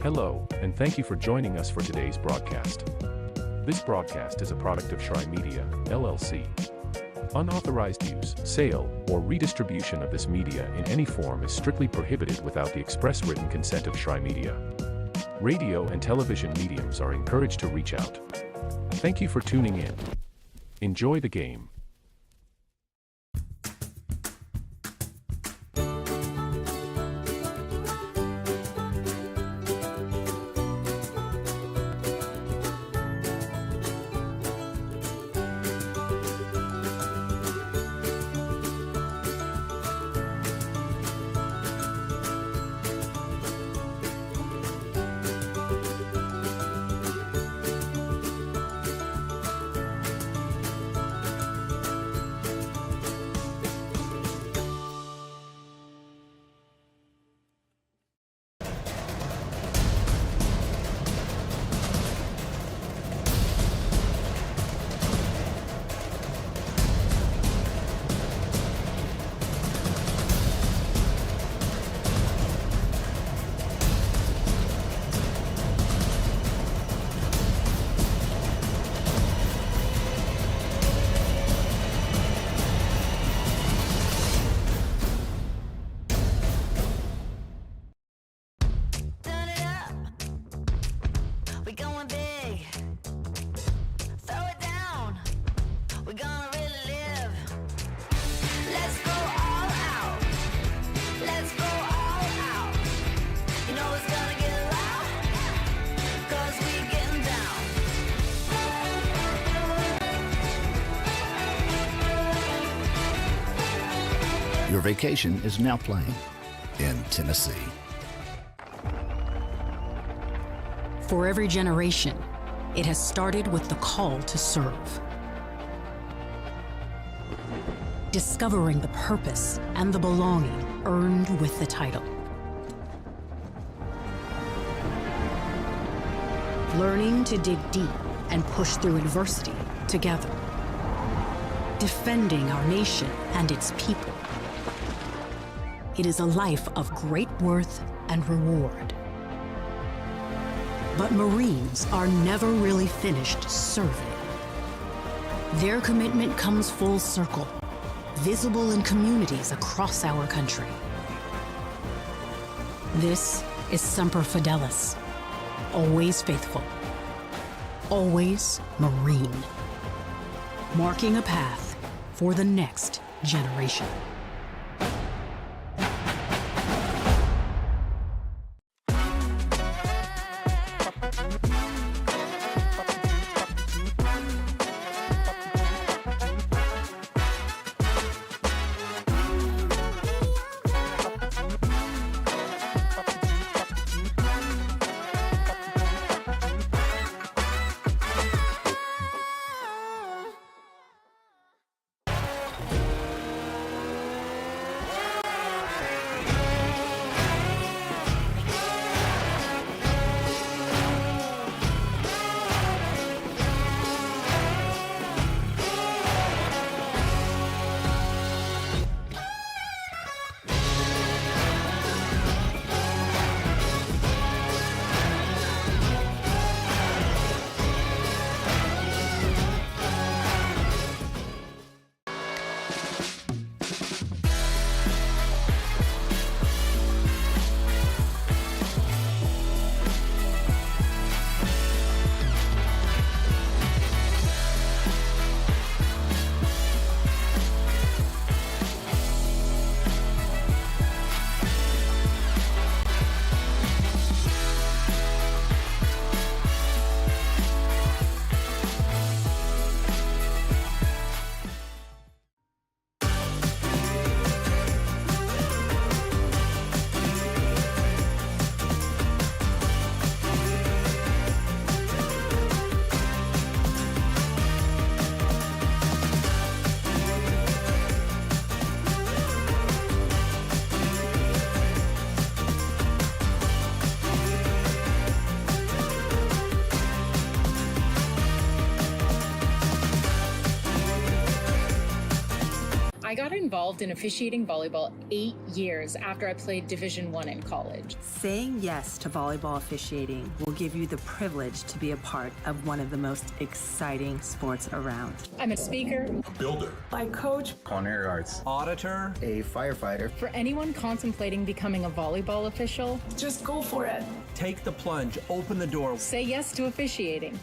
Hello, and thank you for joining us for today's broadcast. This broadcast is a product of Shry Media, LLC. Unauthorized use, sale, or redistribution of this media in any form is strictly prohibited without the express written consent of Shry Media. Radio and television mediums are encouraged to reach out. Thank you for tuning in. Enjoy the game. Your vacation is now playing in Tennessee. For every generation, it has started with the call to serve. Discovering the purpose and the belonging earned with the title. Learning to dig deep and push through adversity together. Defending our nation and its people. It is a life of great worth and reward. But Marines are never really finished serving. Their commitment comes full circle, visible in communities across our country. This is Semper Fidelis, always faithful, always Marine, marking a path for the next generation. involved in officiating volleyball 8 years after I played Division I in college. Saying yes to volleyball officiating will give you the privilege to be a part of one of the most exciting sports around. I'm a speaker, a builder, I coach, culinary arts, auditor, a firefighter. For anyone contemplating becoming a volleyball official, just go for it. take the plunge, open the door. say yes to officiating.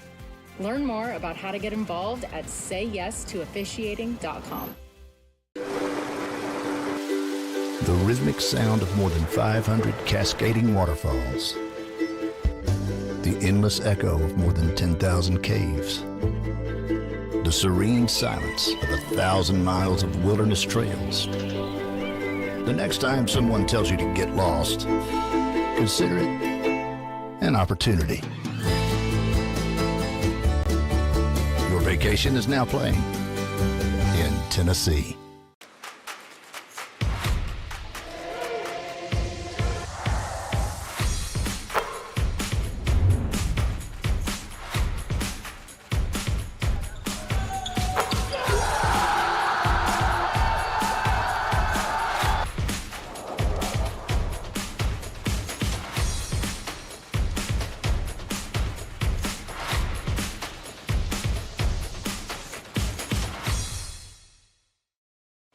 Learn more about how to get involved at sayyestoofficiating.com. The rhythmic sound of more than 500 cascading waterfalls. The endless echo of more than 10,000 caves. The serene silence of 1,000 miles of wilderness trails. The next time someone tells you to get lost, consider it an opportunity. Your vacation is now playing in Tennessee.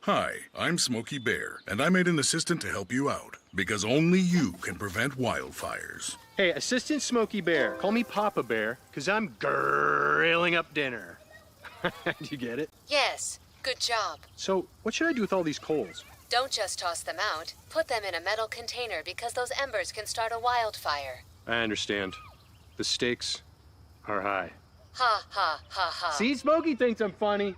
Hi, I'm Smokey Bear, and I made an assistant to help you out, because only you can prevent wildfires. Hey, Assistant Smokey Bear. Call me Papa Bear, because I'm grilling up dinner. Do you get it? Yes, good job. So, what should I do with all these coals? Don't just toss them out. Put them in a metal container because those embers can start a wildfire. I understand. The stakes are high. Ha, ha, ha, ha. See, Smokey thinks I'm funny.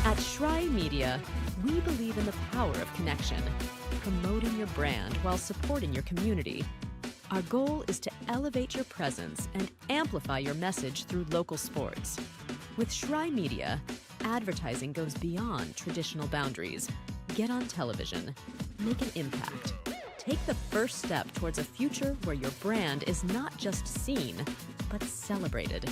At Shry Media, we believe in the power of connection, promoting your brand while supporting your community. Our goal is to elevate your presence and amplify your message through local sports. With Shry Media, advertising goes beyond traditional boundaries. Get on television, make an impact. Take the first step towards a future where your brand is not just seen, but celebrated.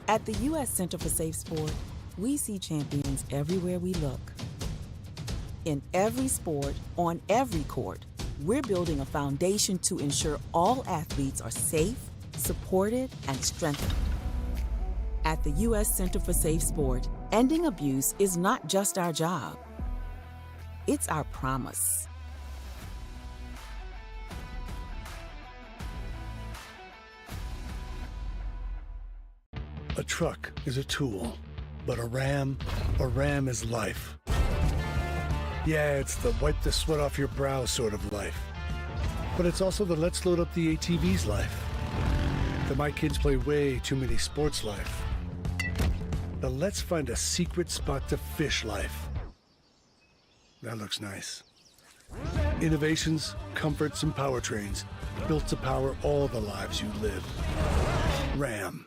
At the U.S. Center for Safe Sport, we see champions everywhere we look. In every sport, on every court, we're building a foundation to ensure all athletes are safe, supported, and strengthened. At the U.S. Center for Safe Sport, ending abuse is not just our job. It's our promise. A truck is a tool. But a Ram is life. Yeah, it's the wipe the sweat off your brow sort of life. But it's also the let's load up the ATV's life. The my kids play way too many sports life. The let's find a secret spot to fish life. That looks nice. Innovations, comforts, and powertrains built to power all the lives you live. Ram.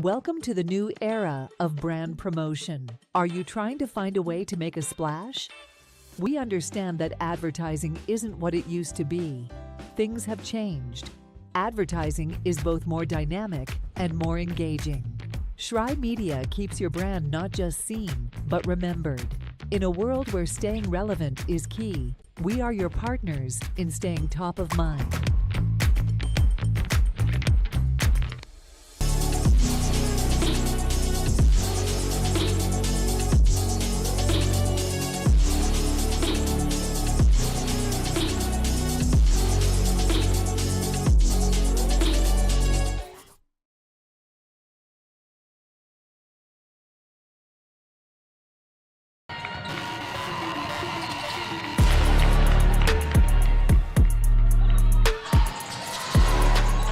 Welcome to the new era of brand promotion. Are you trying to find a way to make a splash? We understand that advertising isn't what it used to be. Things have changed. Advertising is both more dynamic and more engaging. Shry Media keeps your brand not just seen, but remembered. In a world where staying relevant is key, we are your partners in staying top of mind.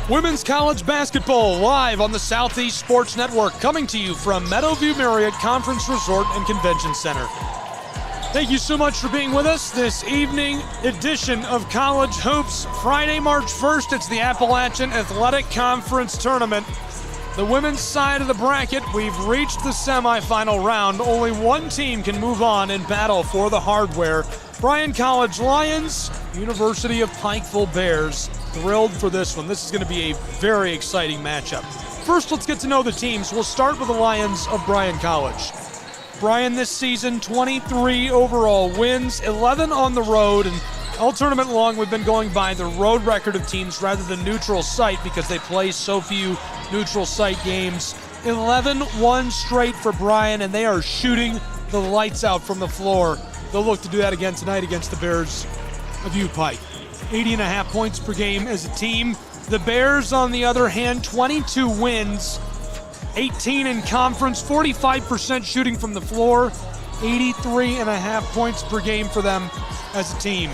Women's college basketball live on the Southeast Sports Network, coming to you from Meadowview Marriott Conference Resort and Convention Center. Thank you so much for being with us this evening edition of College Hoops. Friday, March 1st, it's the Appalachian Athletic Conference Tournament. The women's side of the bracket, we've reached the semifinal round. Only one team can move on and battle for the hardware. Bryan College Lions, University of Pikeville Bears. Thrilled for this one. This is going to be a very exciting matchup. First, let's get to know the teams. We'll start with the Lions of Bryan College. Bryan this season, 23 overall wins, 11 on the road, and all tournament long we've been going by the road record of teams rather than neutral site because they play so few neutral site games. 11-1 straight for Bryan, and they are shooting the lights out from the floor. They'll look to do that again tonight against the Bears of U-Pike. 80.5 points per game as a team. The Bears, on the other hand, 22 wins, 18 in conference, 45% shooting from the floor, 83.5 points per game for them as a team.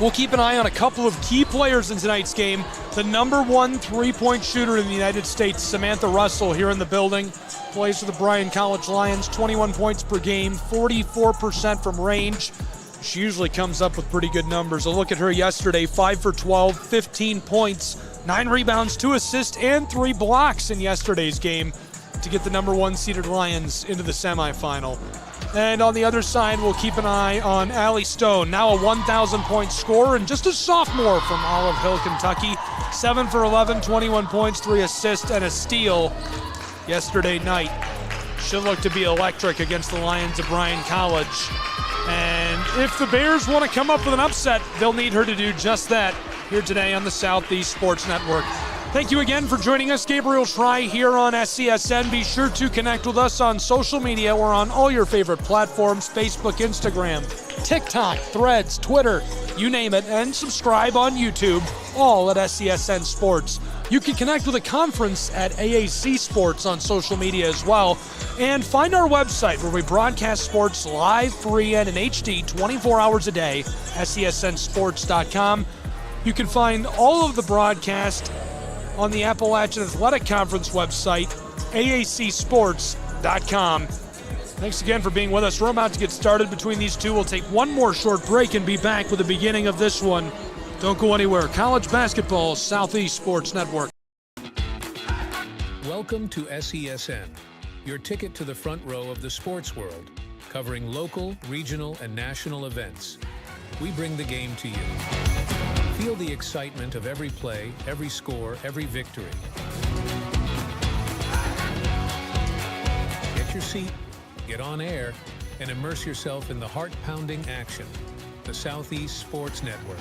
We'll keep an eye on a couple of key players in tonight's game. The number one three-point shooter in the United States, Samantha Russell, here in the building, plays for the Bryan College Lions, 21 points per game, 44% from range. She usually comes up with pretty good numbers. A look at her yesterday, 5 for 12, 15 points, 9 rebounds, 2 assists, and 3 blocks in yesterday's game to get the number 1 seeded Lions into the semifinal. And on the other side, we'll keep an eye on Allie Stone, now a 1,000-point scorer and just a sophomore from Olive Hill, Kentucky. 7 for 11, 21 points, 3 assists, and a steal yesterday night. She'll look to be electric against the Lions of Bryan College. And if the Bears want to come up with an upset, they'll need her to do just that here today on the Southeast Sports Network. Thank you again for joining us. Gabriel Schrei here on SCSN. Be sure to connect with us on social media or on all your favorite platforms, Facebook, Instagram, TikTok, Threads, Twitter, you name it, and subscribe on YouTube, all at SCSN Sports. You can connect with the conference at AAC Sports on social media as well. And find our website where we broadcast sports live, free, and in HD 24 hours a day, SCSNsports.com. You can find all of the broadcast on the Appalachian Athletic Conference website, AACsports.com. Thanks again for being with us. We're about to get started between these two. We'll take one more short break and be back with the beginning of this one. Don't go anywhere. College basketball, Southeast Sports Network. Welcome to SESN, your ticket to the front row of the sports world, covering local, regional, and national events. We bring the game to you. Feel the excitement of every play, every score, every victory. Get your seat, get on air, and immerse yourself in the heart-pounding action. The Southeast Sports Network,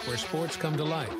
where sports come to life.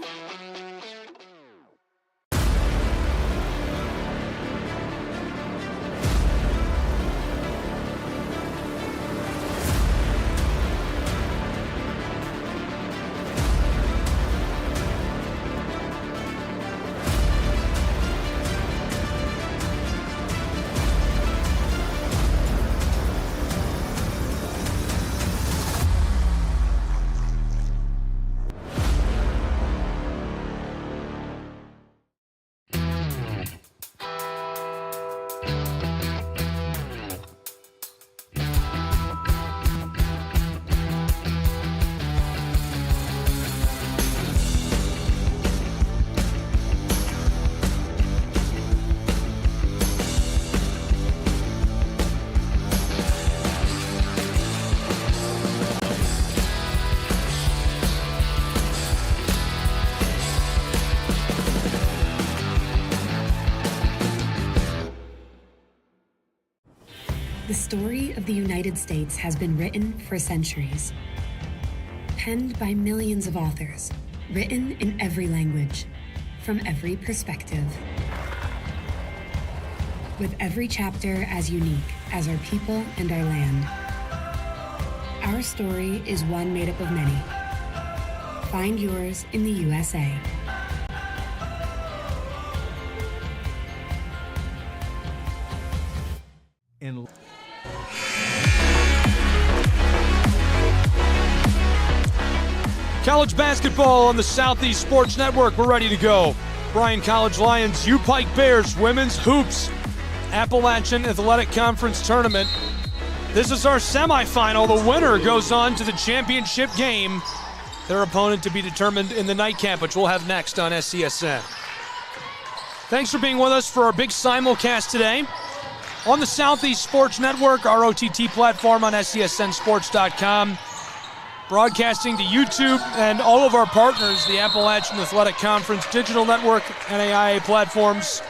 The story of the United States has been written for centuries. Penned by millions of authors, written in every language, from every perspective. With every chapter as unique as our people and our land. Our story is one made up of many. Find yours in the USA. College basketball on the Southeast Sports Network. We're ready to go. Bryan College Lions, Pike Bears, women's hoops, Appalachian Athletic Conference Tournament. This is our semifinal. The winner goes on to the championship game. Their opponent to be determined in the nightcap, which we'll have next on SCSN. Thanks for being with us for our big simulcast today on the Southeast Sports Network, our OTT platform on SCSNsports.com. Broadcasting to YouTube and all of our partners, the Appalachian Athletic Conference Digital Network, NAIA platforms.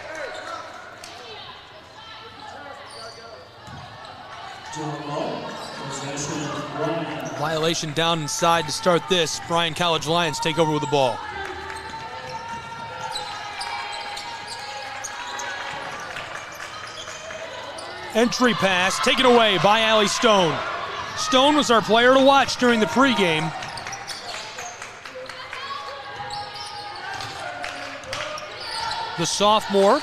Violation down inside to start this. Bryan College Lions take over with the ball. Entry pass taken away by Allie Stone. Stone was our player to watch during the pregame. The sophomore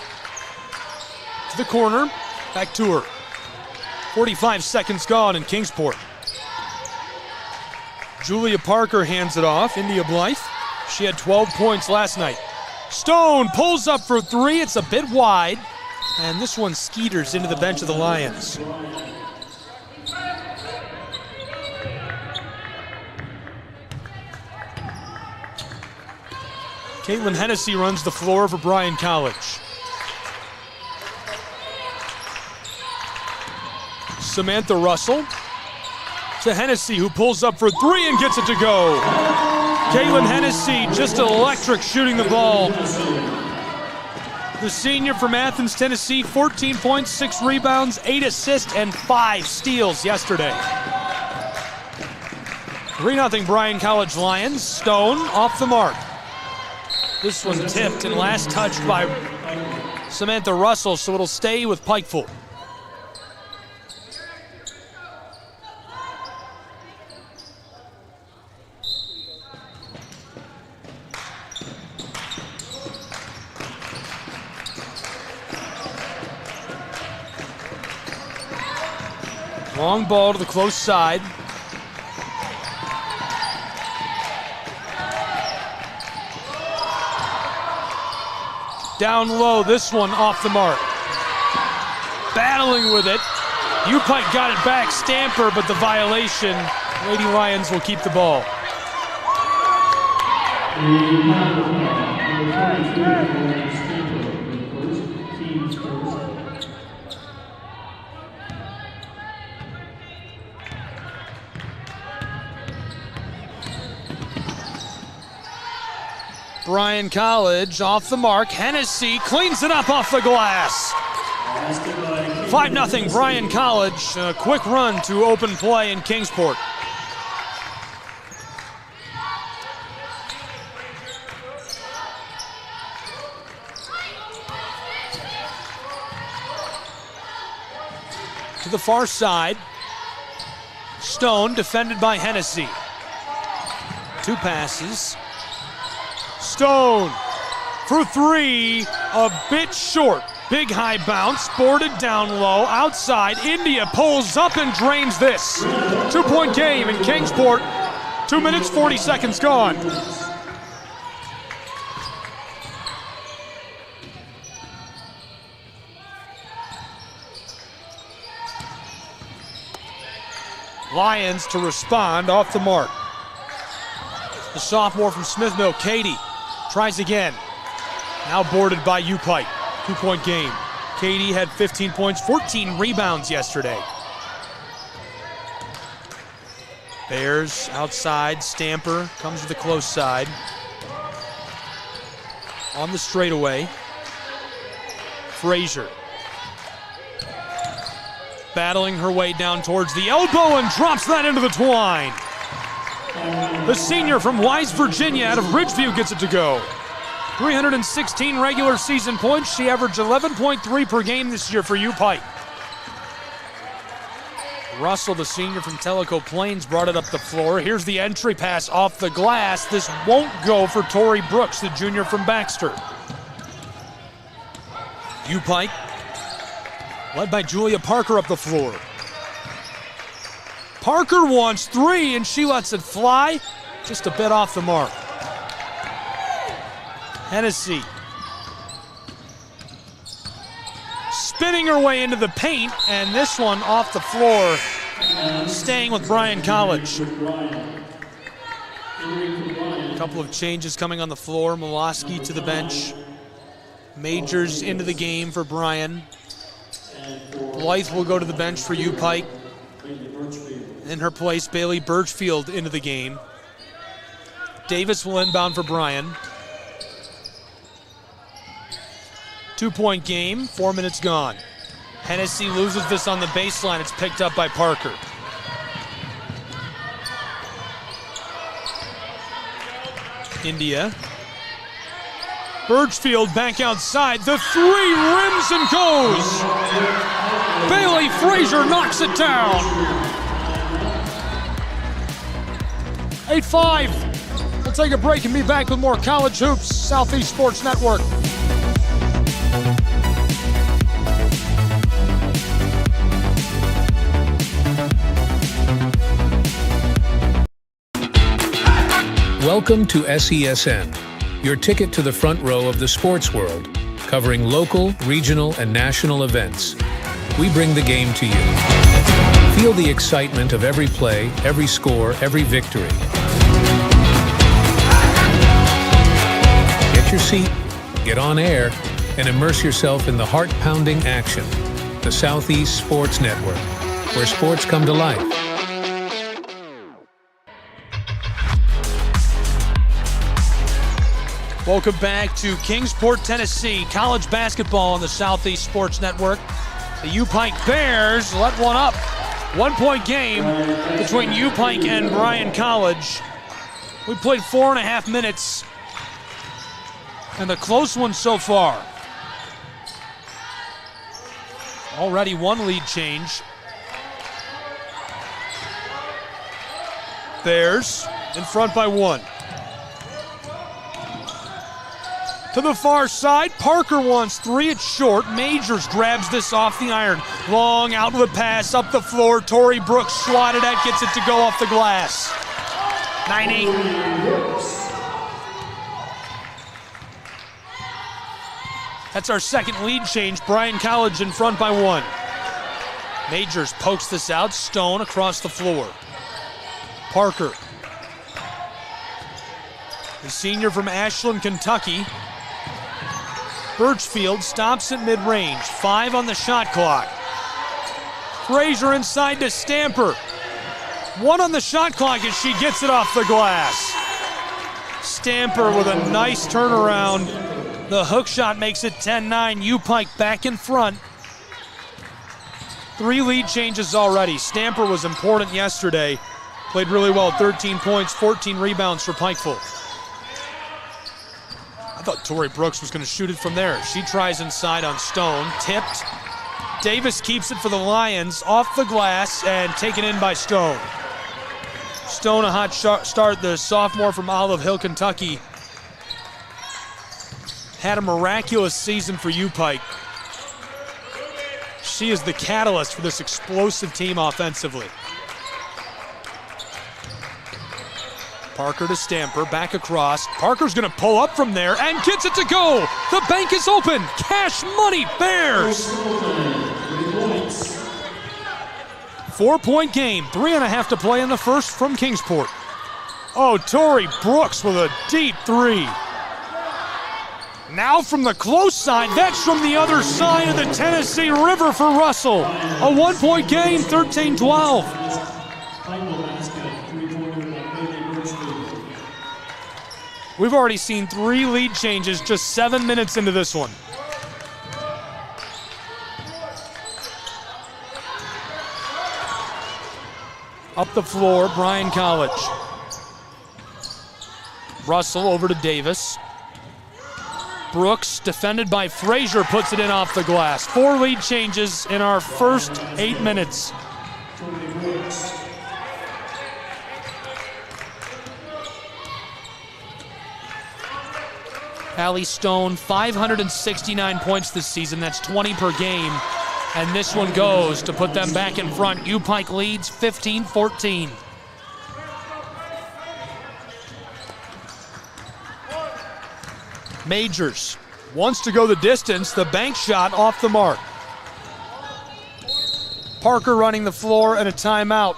to the corner, back to her. 45 seconds gone in Kingsport. Julia Parker hands it off. India Blythe, she had 12 points last night. Stone pulls up for three. It's a bit wide. And this one skeeters into the bench of the Lions. Caitlin Hennessy runs the floor for Bryan College. Samantha Russell to Hennessy, who pulls up for three and gets it to go. Caitlin Hennessy, just electric shooting the ball. The senior from Athens, Tennessee, 14 points, 6 rebounds, 8 assists, and 5 steals yesterday. 3-0 Bryan College Lions. Stone off the mark. This one tipped and last touched by Samantha Russell, so it'll stay with Pikeville. Long ball to the close side. Down low, this one off the mark. Battling with it. U-Pike got it back, Stamper, but the violation. Lady Lions will keep the ball. Bryan College off the mark. Hennessy cleans it up off the glass. 5-0 Bryan College. A quick run to open play in Kingsport. To the far side. Stone defended by Hennessy. 2 passes. Stone for 3, a bit short. Big high bounce, boarded down low, outside. India pulls up and drains this. 2-point game in Kingsport. 2 minutes, 40 seconds gone. Lions to respond off the mark. The sophomore from Smith Mill, Katie, tries again. Now boarded by U-Pike. 2-point game. Katie had 15 points, 14 rebounds yesterday. Bears outside. Stamper comes to the close side. On the straightaway. Frazier. Battling her way down towards the elbow and drops that into the twine. The senior from Wise, Virginia, out of Ridgeview gets it to go. 316 regular season points. She averaged 11.3 per game this year for U-Pike. Russell, the senior from Tellico Plains, brought it up the floor. Here's the entry pass off the glass. This won't go for Tori Brooks, the junior from Baxter. U-Pike, led by Julia Parker up the floor. Parker wants 3, and she lets it fly. Just a bit off the mark. Hennessy. Spinning her way into the paint, and this one off the floor, staying with Bryan College. A couple of changes coming on the floor. Moloski to the bench. Majors into the game for Bryan. Blythe will go to the bench for U-Pike. In her place, Bailey Birchfield into the game. Davis will inbound for Bryan. 2-point game, 4 minutes gone. Hennessy loses this on the baseline. It's picked up by Parker. India. Birchfield back outside. The 3 rims and goes. Bailey Frazier knocks it down. 8-5. We'll take a break and be back with more college hoops. Southeast Sports Network. Welcome to SESN, your ticket to the front row of the sports world, covering local, regional, and national events. We bring the game to you. Feel the excitement of every play, every score, every victory. your seat, get on air, and immerse yourself in the heart-pounding action. The Southeast Sports Network, where sports come to life. Welcome back to Kingsport, Tennessee. College basketball on the Southeast Sports Network. The U-Pike Bears let one up. 1-point game between U-Pike and Bryan College. We played 4.5 minutes, and a close one so far. Already one lead change. Bears in front by 1. To the far side, Parker wants 3, it's short. Majors grabs this off the iron. Long out with a pass, up the floor. Torrey Brooks swatted at, gets it to go off the glass. 9-8. That's our second lead change. Bryan College in front by 1. Majors pokes this out, Stone across the floor. Parker. The senior from Ashland, Kentucky. Birchfield stops at mid-range. 5 on the shot clock. Frazier inside to Stamper. 1 on the shot clock as she gets it off the glass. Stamper with a nice turnaround. The hook shot makes it 10-9. U-Pike back in front. 3 lead changes already. Stamper was important yesterday. Played really well. 13 points, 14 rebounds for Pikeville. I thought Torrey Brooks was going to shoot it from there. She tries inside on Stone, tipped. Davis keeps it for the Lions, off the glass and taken in by Stone. Stone a hot start, the sophomore from Olive Hill, Kentucky. Had a miraculous season for U-Pike. She is the catalyst for this explosive team offensively. Parker to Stamper, back across. Parker's gonna pull up from there and gets it to go. The bank is open. Cash money, Bears. 4-point game, 3.5 to play in the first from Kingsport. Oh, Torrey Brooks with a deep 3. Now from the close side, that's from the other side of the Tennessee River for Russell. A 1-point game, 13-12. We've already seen 3 lead changes just 7 minutes into this one. Up the floor, Bryan College. Russell over to Davis. Brooks, defended by Frazier, puts it in off the glass. 4 lead changes in our first 8 minutes. Allie Stone, 569 points this season. That's 20 per game. And this one goes to put them back in front. U-Pike leads 15-14. Majors wants to go the distance. The bank shot off the mark. Parker running the floor and a timeout.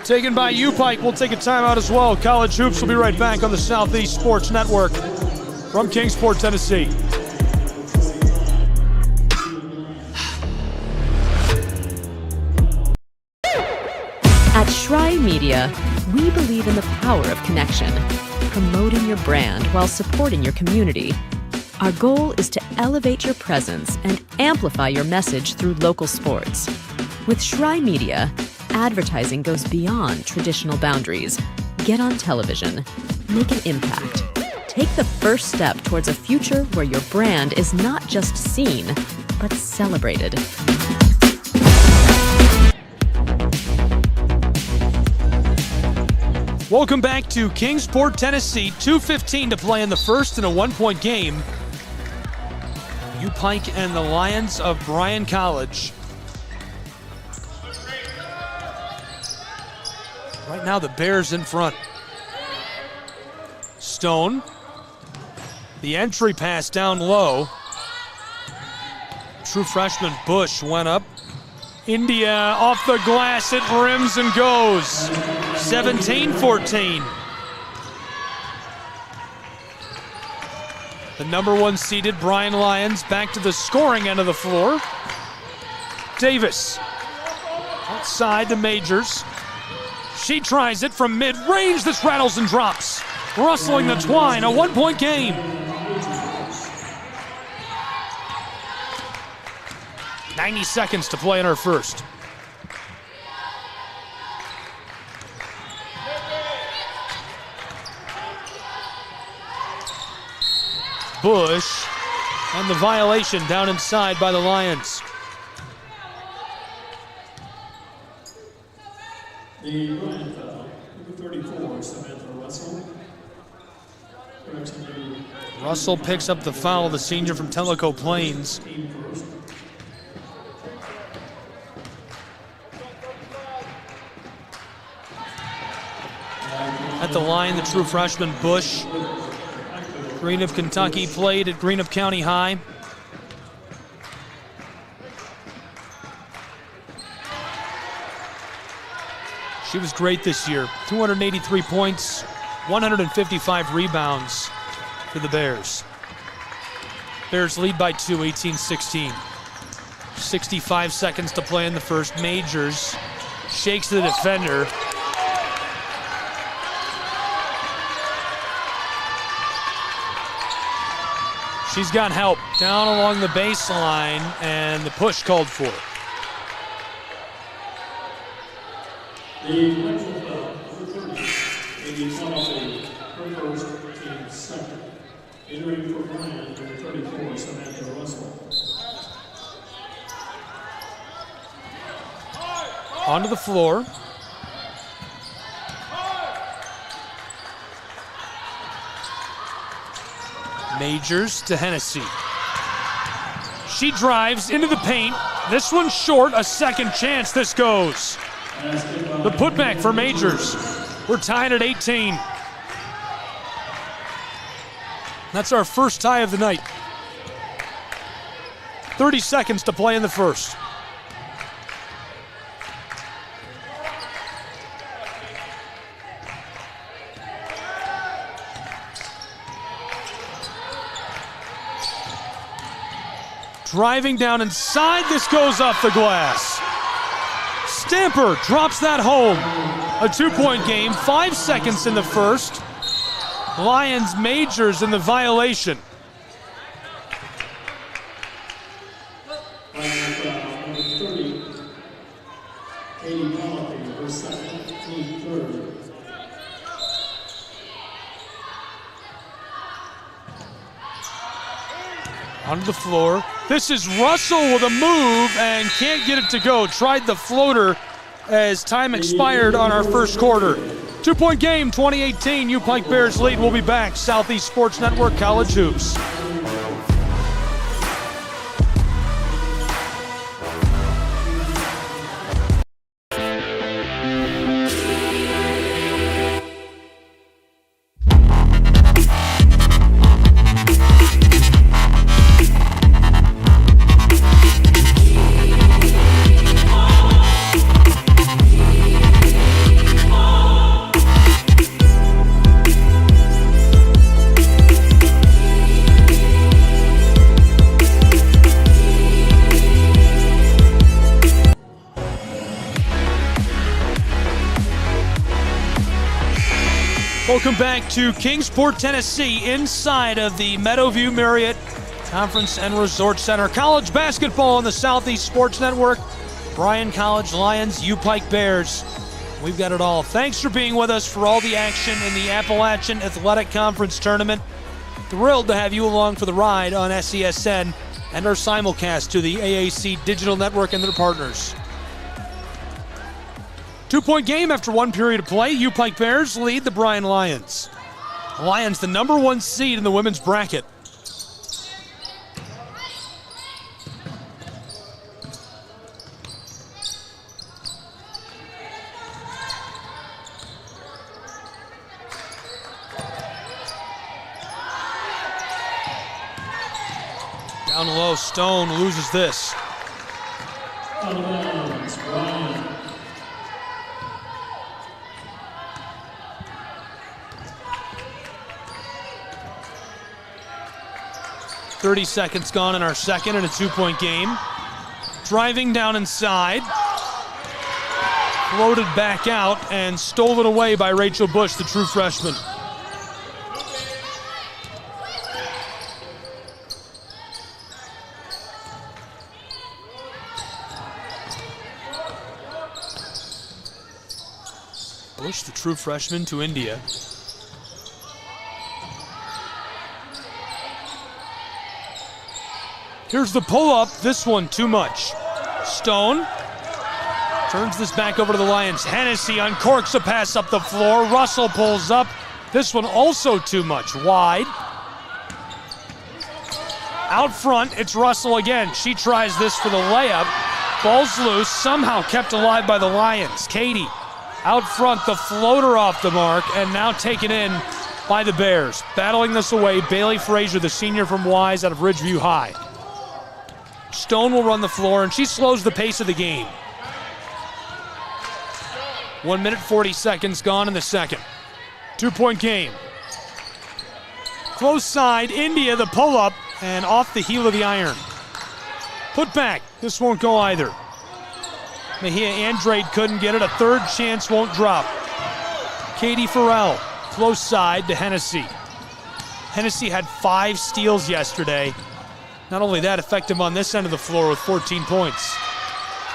Taken by U-Pike. We'll take a timeout as well. College Hoops will be right back on the Southeast Sports Network from Kingsport, Tennessee. At Shry Media, we believe in the power of connection, promoting your brand while supporting your community. Our goal is to elevate your presence and amplify your message through local sports. With Shry Media, advertising goes beyond traditional boundaries. Get on television. Make an impact. Take the first step towards a future where your brand is not just seen, but celebrated. Welcome back to Kingsport, Tennessee. 2:15 to play in the first in a 1-point game. U-Pike and the Lions of Bryan College. Right now the Bears in front. Stone. The entry pass down low. True freshman Bush went up. India off the glass, it rims and goes. 17-14. The number 1 seeded Bryan Lions back to the scoring end of the floor. Davis outside to Majors. She tries it from mid-range. This rattles and drops. Rustling the twine, a 1-point game. "90 seconds to play in our first. Bush, and the violation down inside by the Lions. The Bryan foul, number 34, Samantha Russell. Russell picks up the foul, the senior from Tellico Plains. At the line, the true freshman Bush. Green of Kentucky played at Green of County High. She was great this year. 283 points, 155 rebounds for the Bears. Bears lead by 2, 18-16. 65 seconds to play in the first. Majors shakes the defender. She's got help down along the baseline, and the push called for. The collection foul, number 30, maybe penalty, her first, team second. Entering for Bryan, number 34, Samantha Russell. Onto the floor. Majors to Hennessy. She drives into the paint. This one's short, a second chance this goes. The putback for Majors. We're tied at 18. That's our first tie of the night. 30 seconds to play in the first. Driving down inside, this goes off the glass. Stamper drops that home. A 2-point game, 5 seconds in the first. Lions Majors in the violation. Number 30, Katie Pollard, her second, team third. Onto the floor. This is Russell with a move and can't get it to go. Tried the floater as time expired on our first quarter. 2-point game, 2018. U-Pike Bears lead. We'll be back. Southeast Sports Network, College Hoops. Welcome back to Kingsport, Tennessee, inside of the Meadowview Marriott Conference and Resort Center. College basketball on the Southeast Sports Network. Bryan College Lions, U-Pike Bears. We've got it all. Thanks for being with us for all the action in the Appalachian Athletic Conference Tournament. Thrilled to have you along for the ride on SESN and our simulcast to the AAC Digital Network and their partners. 2-point game after 1 period of play. U-Pike Bears lead the Bryan Lions. Lions, the number 1 seed in the women's bracket. Down low, Stone loses this. Out of bounds, Bryan. 30 seconds gone in our second and a 2-point game. Driving down inside. Floated back out and stolen away by Rachel Bush, the true freshman. Bush, the true freshman, to India. Here's the pull-up. This one too much. Stone turns this back over to the Lions. Hennessy uncorks a pass up the floor. Russell pulls up. This one also too much. Wide. Out front, it's Russell again. She tries this for the layup. Ball's loose, somehow kept alive by the Lions. Katie out front, the floater off the mark, and now taken in by the Bears. Battling this away, Bailey Frazier, the senior from Wise out of Ridgeview High. Stone will run the floor, and she slows the pace of the game. 1 minute, 40 seconds gone in the second. 2-point game. Close side, India, the pull-up, and off the heel of the iron. Put back, this won't go either. Mejia Andrade couldn't get it, a third chance won't drop. Katie Farrell, close side to Hennessy. Hennessy had 5 steals yesterday. Not only that, effective on this end of the floor with 14 points.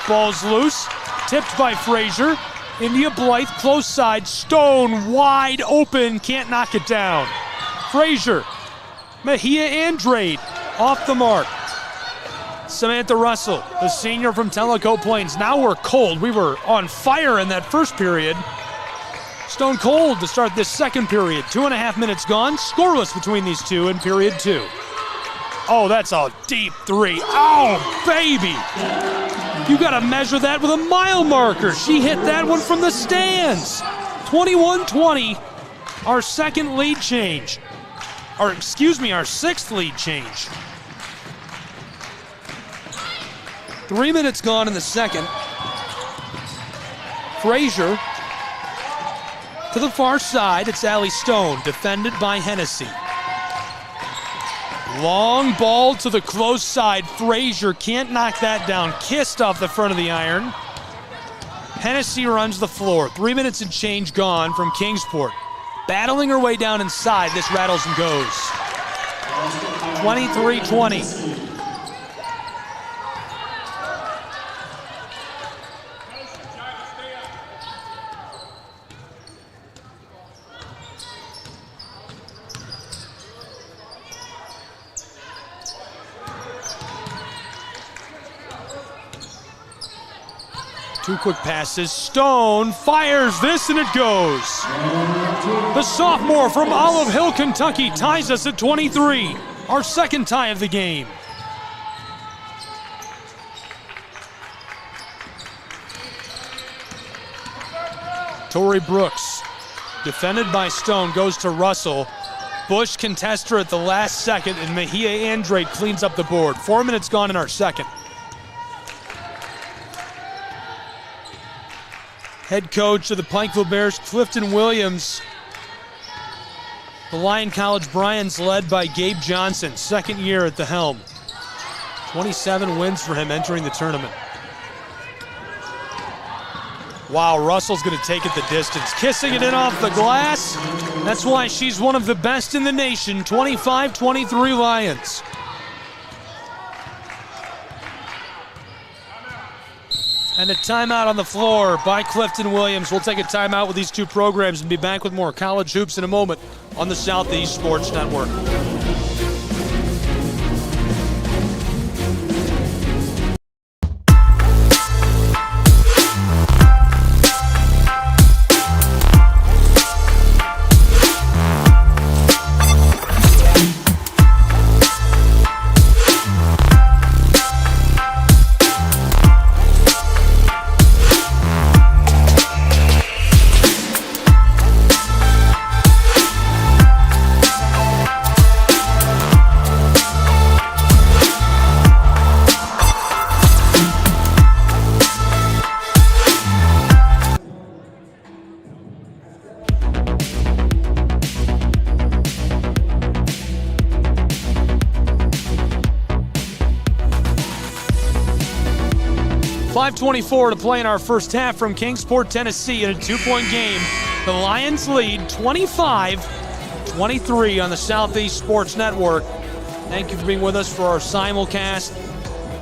Ball's loose, tipped by Frazier. India Blythe, close side, Stone wide open, can't knock it down. Frazier, Mejia Andrade, off the mark. Samantha Russell, the senior from Tellico Plains. Now we're cold. We were on fire in that first period. Stone cold to start this second period. 2.5 minutes gone. Scoreless between these two in period 2. Oh, that's a deep three. Oh, baby. You got to measure that with a mile marker. She hit that one from the stands. 21-20, our second lead change. Our sixth lead change. 3 minutes gone in the second. Frazier to the far side. It's Allie Stone, defended by Hennessy. Long ball to the close side. Frazier can't knock that down. Kissed off the front of the iron. Hennessy runs the floor. 3 minutes and change gone from Kingsport. Battling her way down inside. This rattles and goes. 23-20. Two quick passes. Stone fires this and it goes. The sophomore from Olive Hill, Kentucky ties us at 23. Our second tie of the game. Tori Brooks, defended by Stone, goes to Russell. Bush contests her at the last second, and Mejia Andrade cleans up the board. 4 minutes gone in our second. Head coach of the Pikeville Bears, Clifton Williams. The Lyon College Bryans led by Gabe Johnson, second year at the helm. 27 wins for him entering the tournament. Wow, Russell's going to take it the distance. Kissing it in off the glass. That's why she's one of the best in the nation. 25-23 Lions. And a timeout on the floor by Clifton Williams. We'll take a timeout with these two programs and be back with more college hoops in a moment on the Southeast Sports Network. 5:24 to play in our first half from Kingsport, Tennessee in a 2-point game. The Lions lead 25-23 on the Southeast Sports Network. Thank you for being with us for our simulcast.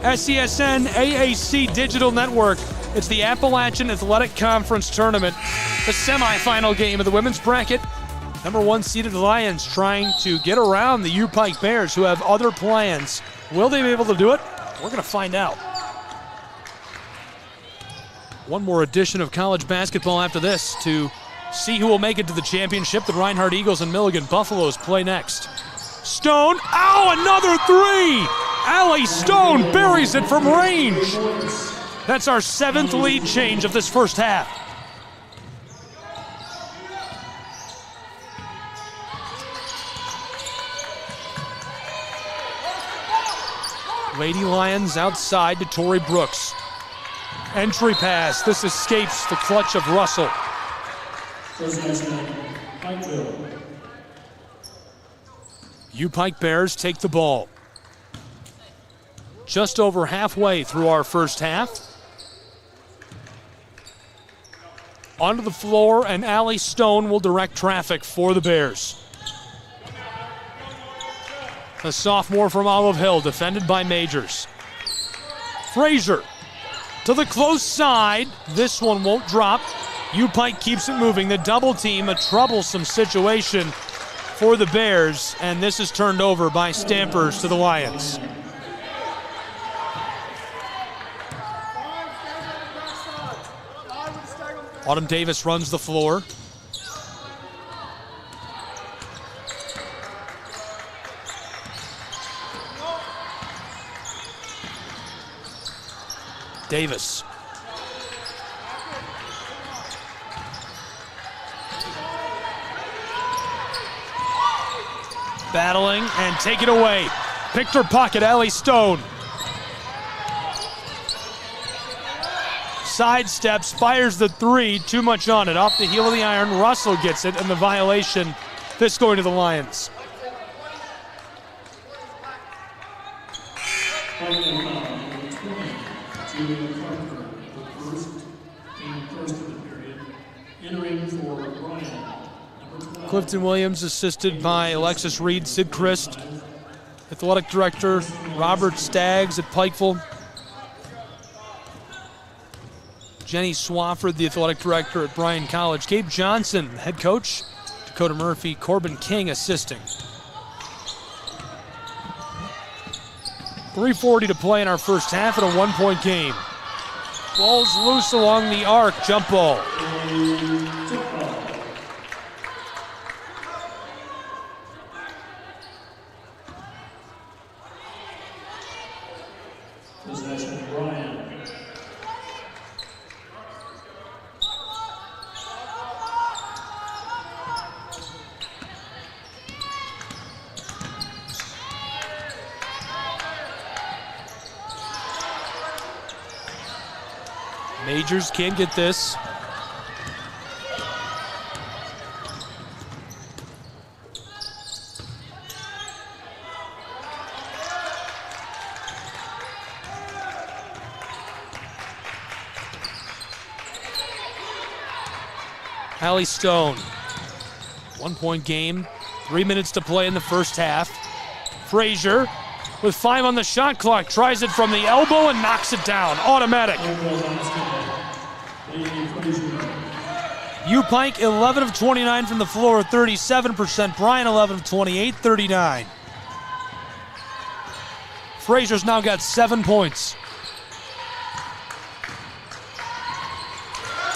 SESN AAC Digital Network. It's the Appalachian Athletic Conference Tournament, the semifinal game of the women's bracket. Number 1 seeded Lions trying to get around the U-Pike Bears, who have other plans. Will they be able to do it? We're going to find out. One more edition of college basketball after this to see who will make it to the championship. The Reinhardt Eagles and Milligan Buffaloes play next. Stone, another three! Allie Stone buries it from range. That's our 7th lead change of this first half. Lady Lions outside to Tori Brooks. Entry pass. This escapes the clutch of Russell. U-Pike Bears take the ball. Just over halfway through our first half. Onto the floor, and Allie Stone will direct traffic for the Bears. The sophomore from Olive Hill, defended by Majors. Frazier to the close side. This one won't drop. U-Pike keeps it moving. The double team, a troublesome situation for the Bears, and this is turned over by Stampers to the Lions. Autumn Davis runs the floor. Davis. Battling and take it away. Picked her pocket, Allie Stone. Sidesteps, fires the three, too much on it. Off the heel of the iron, Russell gets it, and the violation, this going to the Lions. Clifton Williams assisted by Alexis Reed, Sid Christ, athletic director Robert Staggs at Pikeville. Jenny Swafford, the athletic director at Bryan College. Gabe Johnson, head coach. Dakota Murphy, Corbin King assisting. 3:40 to play in our first half in a 1-point game. Ball's loose along the arc, jump ball. Possession, Bryan. Majors can't get this. Allie Stone, 1-point game, 3 minutes to play in the first half. Frazier with 5 on the shot clock, tries it from the elbow and knocks it down, automatic. U-Pike 11 of 29 from the floor, 37%. Bryan 11 of 28, 39. Frazier's now got 7 points.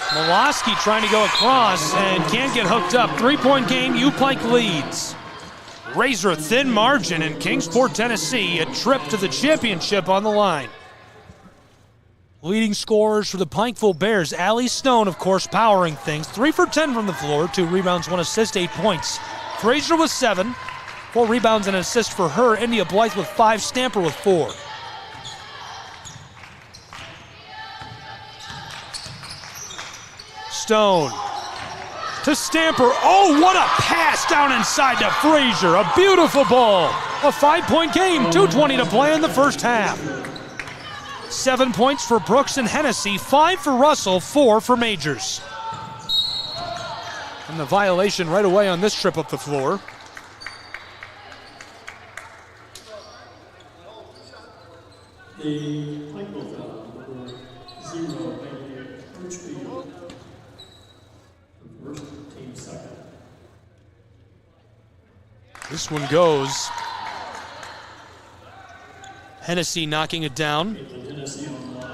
Moloski trying to go across and can't get hooked up. 3-point game, U-Pike leads. Razor thin margin in Kingsport, Tennessee. A trip to the championship on the line. Leading scorers for the Pikeville Bears. Allie Stone, of course, powering things. 3 for 10 from the floor, 2 rebounds, 1 assist, 8 points. Frazier with 7, 4 rebounds and an assist for her. India Blythe with 5, Stamper with 4. Stone to Stamper. Oh, what a pass down inside to Frazier. A beautiful ball. A 5-point game, 2:20 to play in the first half. 7 points for Brooks and Hennessy, 5 for Russell, 4 for Majors. And the violation right away on this trip up the floor. The Pikeville foul, number 0, Birchfield. First, team second. This one goes. Hennessy knocking it down. Hennessy on the line.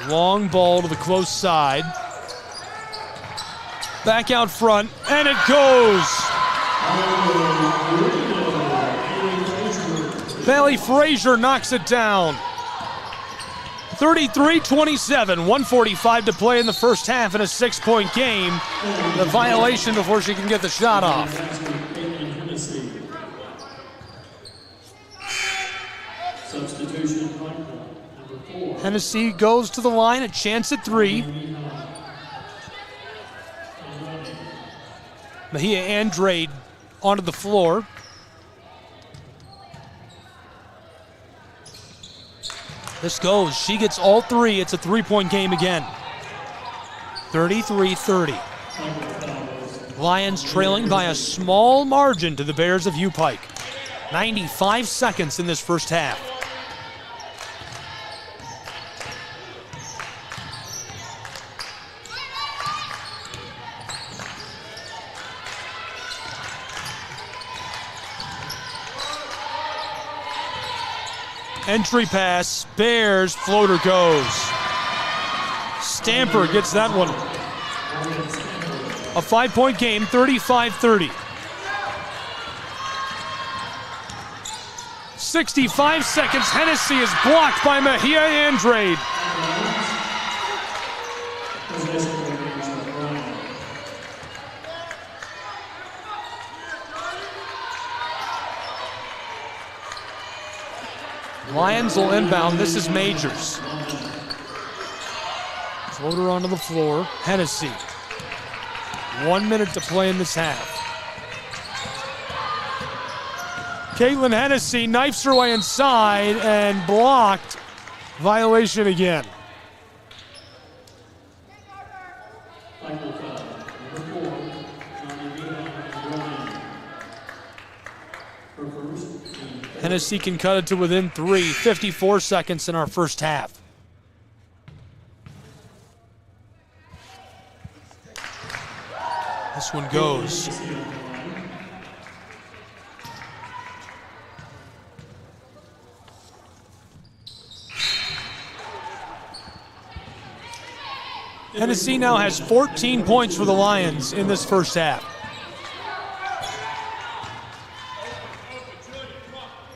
Long ball to the close side. Back out front, and it goes. Bailey Frazier knocks it down. 33-27, 1:45 to play in the first half in a 6-point game. The violation before she can get the shot off. Substitution, number 4. Hennessy goes to the line, a chance at 3. Mejia Andrade onto the floor. This goes. She gets all 3. It's a 3-point game again. 33-30. Lions trailing by a small margin to the Bears of U-Pike. 95 seconds in this first half. Entry pass, Bears, floater goes. Stamper gets that one. A 5-point game, 35-30. 65 seconds, Hennessy is blocked by Mejia Andrade. Lions will inbound. This is Majors. Floater onto the floor. Hennessy. 1 minute to play in this half. Caitlin Hennessy knifes her way inside and blocked. Violation again. Hennessy can cut it to within 3. 54 seconds in our first half. This one goes. Hennessy now has 14 points for the Lions in this first half.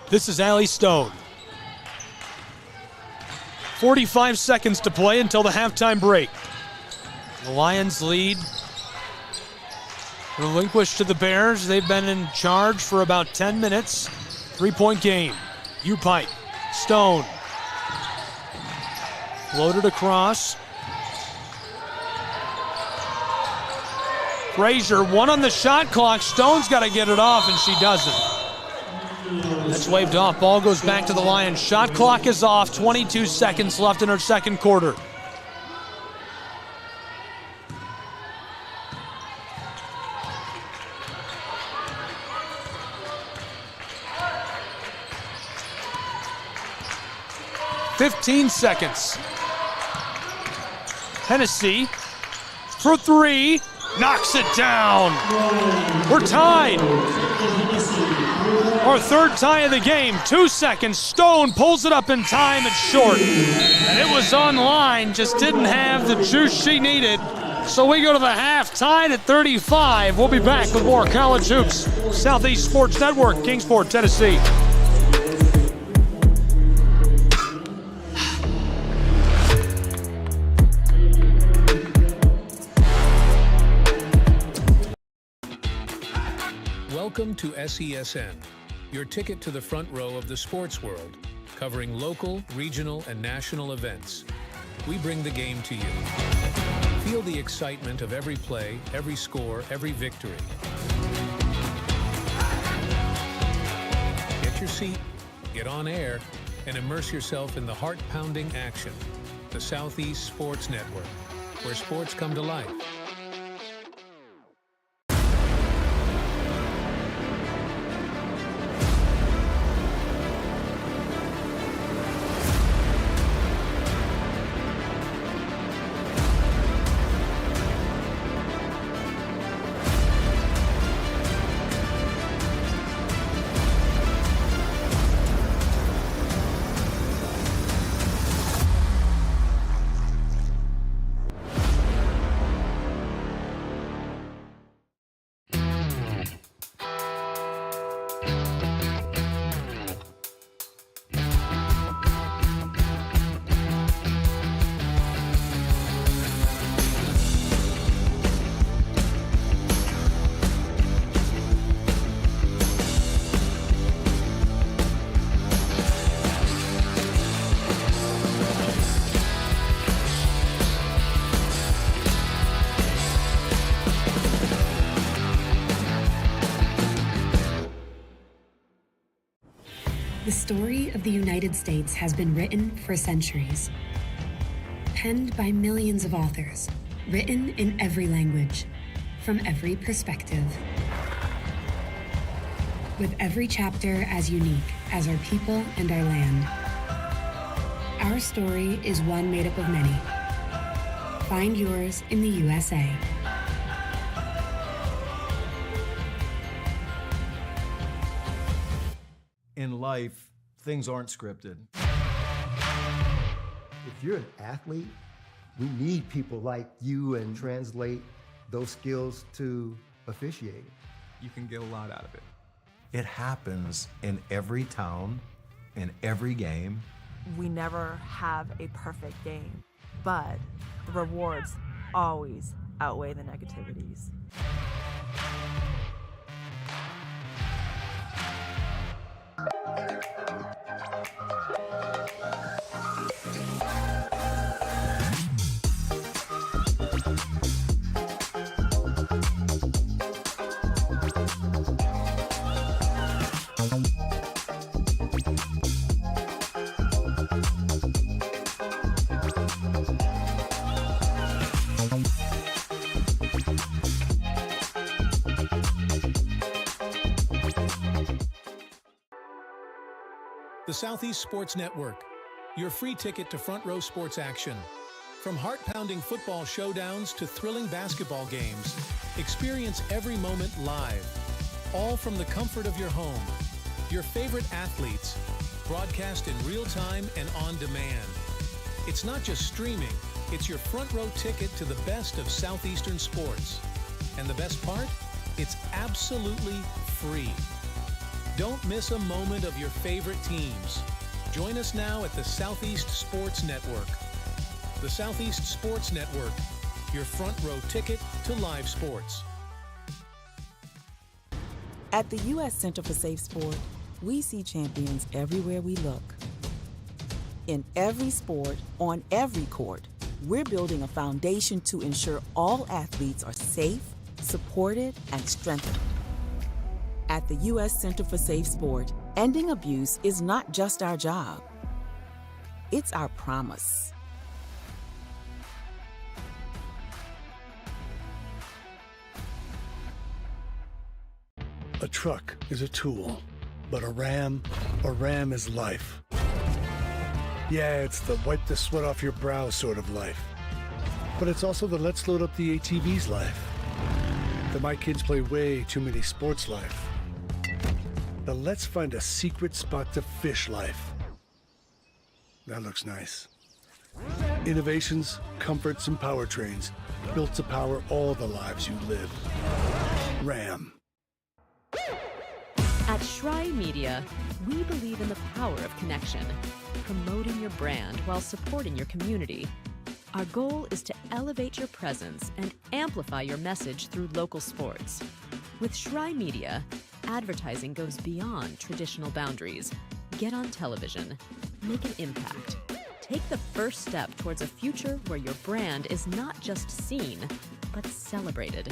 This is Allie Stone. 45 seconds to play until the halftime break. The Lions lead relinquished to the Bears. They've been in charge for about 10 minutes. 3-point game. U-Pike. Stone. Floated across. Frazier, 1 on the shot clock. Stone's got to get it off, and she doesn't. That's waved off. Ball goes back to the Lions. Shot clock is off. 22 seconds left in our second quarter. "15 seconds. Hennessy for 3. Knocks it down. We're tied. Our third tie of the game. 2 seconds. Stone pulls it up in time. It's short. And it was online. Just didn't have the juice she needed. So we go to the half tied at 35. We'll be back with more college hoops. Southeast Sports Network, Kingsport, Tennessee. Welcome to SESN, your ticket to the front row of the sports world, covering local, regional, and national events. We bring the game to you. Feel the excitement of every play, every score, every victory. Get your seat, get on air, and immerse yourself in the heart-pounding action. The Southeast Sports Network, where sports come to life. The story of the United States has been written for centuries. Penned by millions of authors, written in every language, from every perspective. With every chapter as unique as our people and our land. Our story is one made up of many. Find yours in the USA. In life, things aren't scripted. If you're an athlete, we need people like you and translate those skills to officiating. You can get a lot out of it. It happens in every town, in every game. We never have a perfect game, but the rewards always outweigh the negativities. The Southeast Sports Network, your free ticket to front row sports action. From heart-pounding football showdowns to thrilling basketball games, experience every moment live, all from the comfort of your home. Your favorite athletes, broadcast in real time and on demand. It's not just streaming, it's your front row ticket to the best of Southeastern sports. And the best part? It's absolutely free. Don't miss a moment of your favorite teams. Join us now at the Southeast Sports Network. The Southeast Sports Network, your front row ticket to live sports. At the U.S. Center for Safe Sport, we see champions everywhere we look. In every sport, on every court, we're building a foundation to ensure all athletes are safe, supported, and strengthened. At the U.S. Center for Safe Sport, ending abuse is not just our job. It's our promise. A truck is a tool, but a ram is life. Yeah, it's the wipe the sweat off your brow sort of life. But it's also the let's load up the ATV's life. The my kids play way too many sports life. The let's find a secret spot to fish life. That looks nice. Innovations, comforts, and powertrains built to power all the lives you live. Ram. At Shry Media, we believe in the power of connection, promoting your brand while supporting your community. Our goal is to elevate your presence and amplify your message through local sports. With Shry Media, advertising goes beyond traditional boundaries, Get on television. Make an impact. Take the first step towards a future where your brand is not just seen, but celebrated.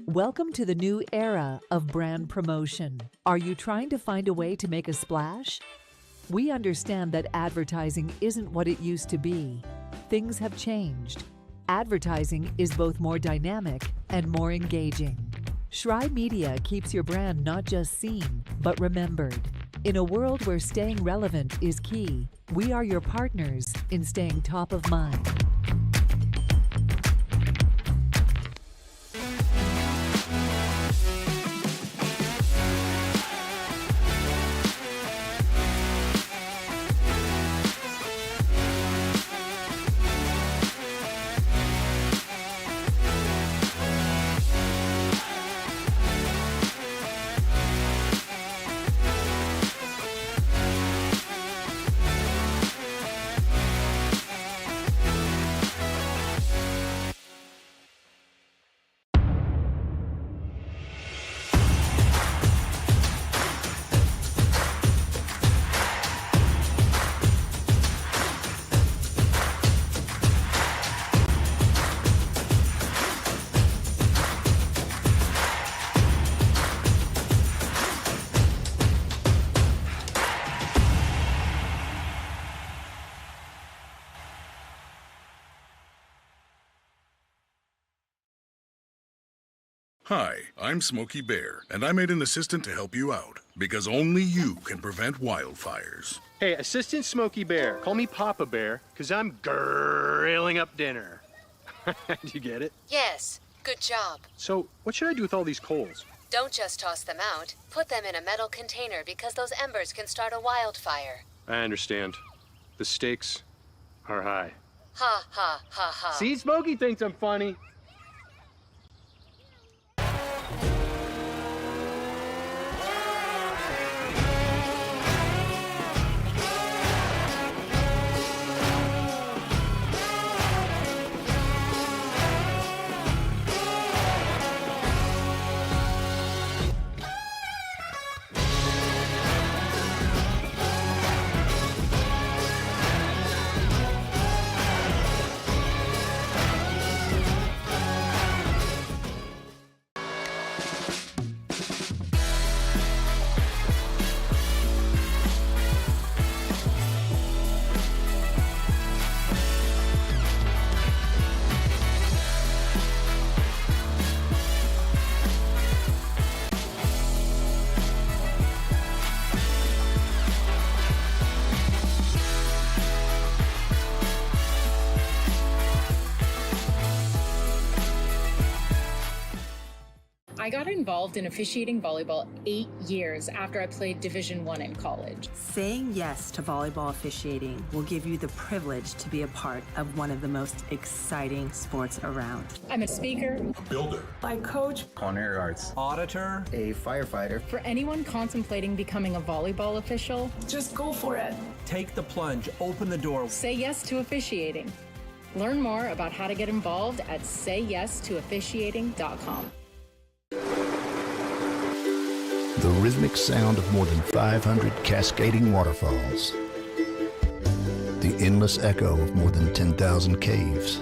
Welcome to the new era of brand promotion. Are you trying to find a way to make a splash? We understand that advertising isn't what it used to be. Things have changed. Advertising is both more dynamic and more engaging. Schrei Media keeps your brand not just seen, but remembered. In a world where staying relevant is key, we are your partners in staying top of mind. Hi, I'm Smokey Bear, and I made an assistant to help you out, because only you can prevent wildfires. Hey, Assistant Smokey Bear, call me Papa Bear, because I'm grilling up dinner. Do you get it? Yes, good job. So, what should I do with all these coals? Don't just toss them out. Put them in a metal container because those embers can start a wildfire. I understand. The stakes are high. Ha, ha, ha, ha. See, Smokey thinks I'm funny. I got involved in officiating volleyball 8 years after I played Division I in college. Saying yes to volleyball officiating will give you the privilege to be a part of one of the most exciting sports around. I'm a speaker, builder, I coach, culinary arts, auditor, A firefighter. for anyone contemplating becoming a volleyball official. just go for it. take the plunge, open the door. Say yes to officiating. Learn more about how to get involved at sayyestoofficiating.com. The rhythmic sound of more than 500 cascading waterfalls. The endless echo of more than 10,000 caves.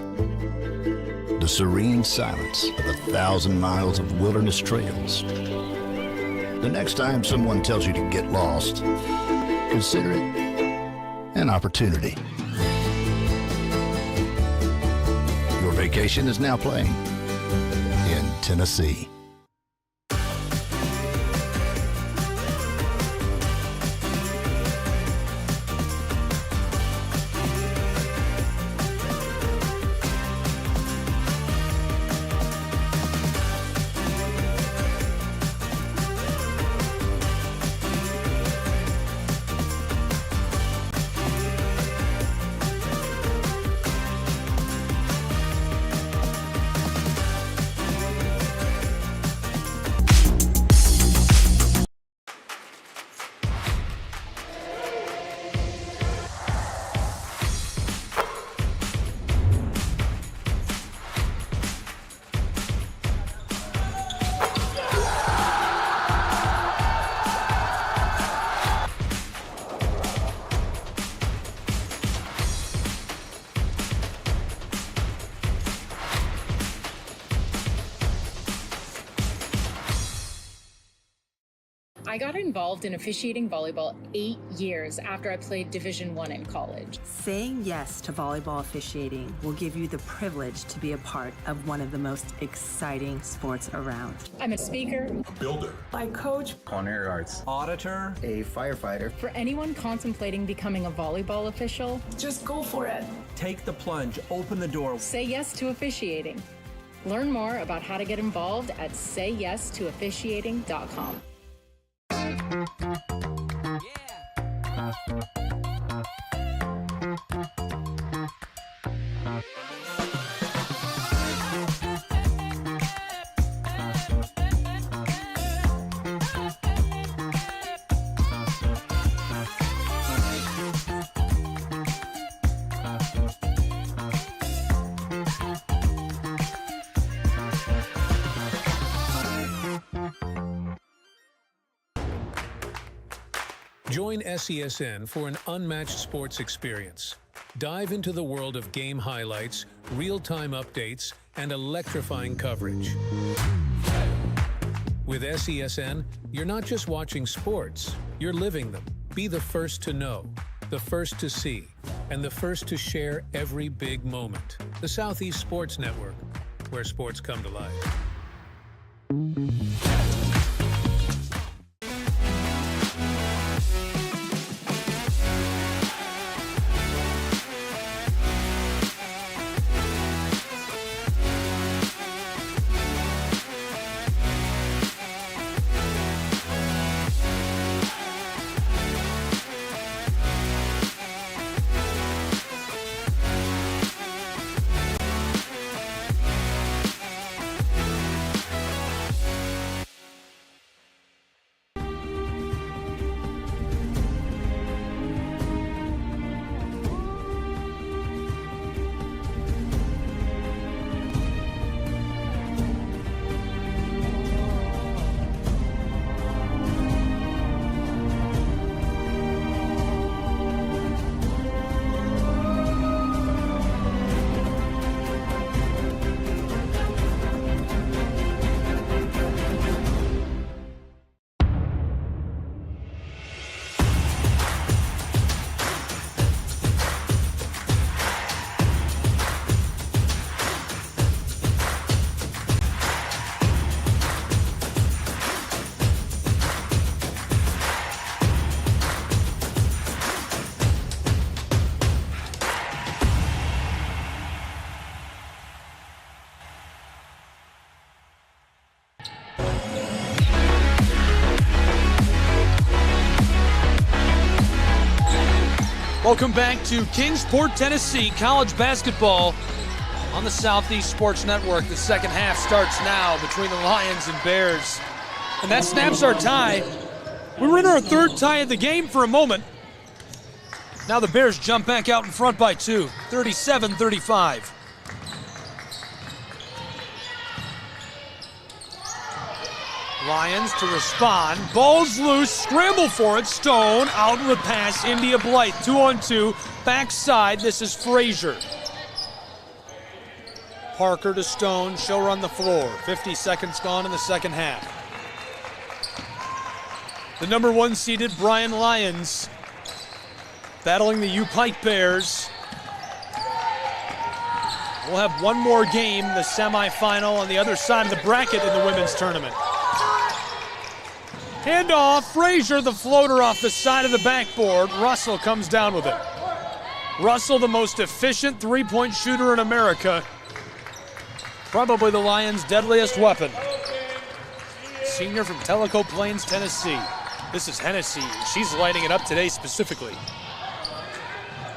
The serene silence of 1,000 miles of wilderness trails. The next time someone tells you to get lost, consider it an opportunity. Your vacation is now playing in Tennessee. I got involved in officiating volleyball 8 years after I played Division I in college. Saying yes to volleyball officiating will give you the privilege to be a part of one of the most exciting sports around. I'm a speaker, builder, I coach, Culinary arts, auditor, A firefighter. for anyone contemplating becoming a volleyball official. just go for it. take the plunge, open the door. Say yes to officiating. Learn more about how to get involved at sayyestoofficiating.com. Join SESN for an unmatched sports experience. Dive into the world of game highlights, real-time updates, and electrifying coverage. With SESN, you're not just watching sports, you're living them. Be the first to know, the first to see, and the first to share every big moment. The Southeast Sports Network, where sports come to life. Welcome back to Kingsport, Tennessee. College basketball on the Southeast Sports Network. The second half starts now between the Lions and Bears. And that snaps our tie. We were in our third tie of the game for a moment. Now the Bears jump back out in front by 2, 37-35. Lions to respond. Ball's loose, scramble for it. Stone, outlet pass, India Blythe, 2-on-2, backside. This is Frazier. Parker to Stone, she'll run the floor. 50 seconds gone in the second half. The number 1 seeded Bryan Lions battling the U-Pike Bears. We'll have one more game, the semifinal on the other side of the bracket in the women's tournament. Handoff, Frazier, the floater off the side of the backboard. Russell comes down with it. Russell, the most efficient three-point shooter in America. Probably the Lions' deadliest weapon. Senior from Tellico Plains, Tennessee. This is Hennessy. She's lighting it up today specifically.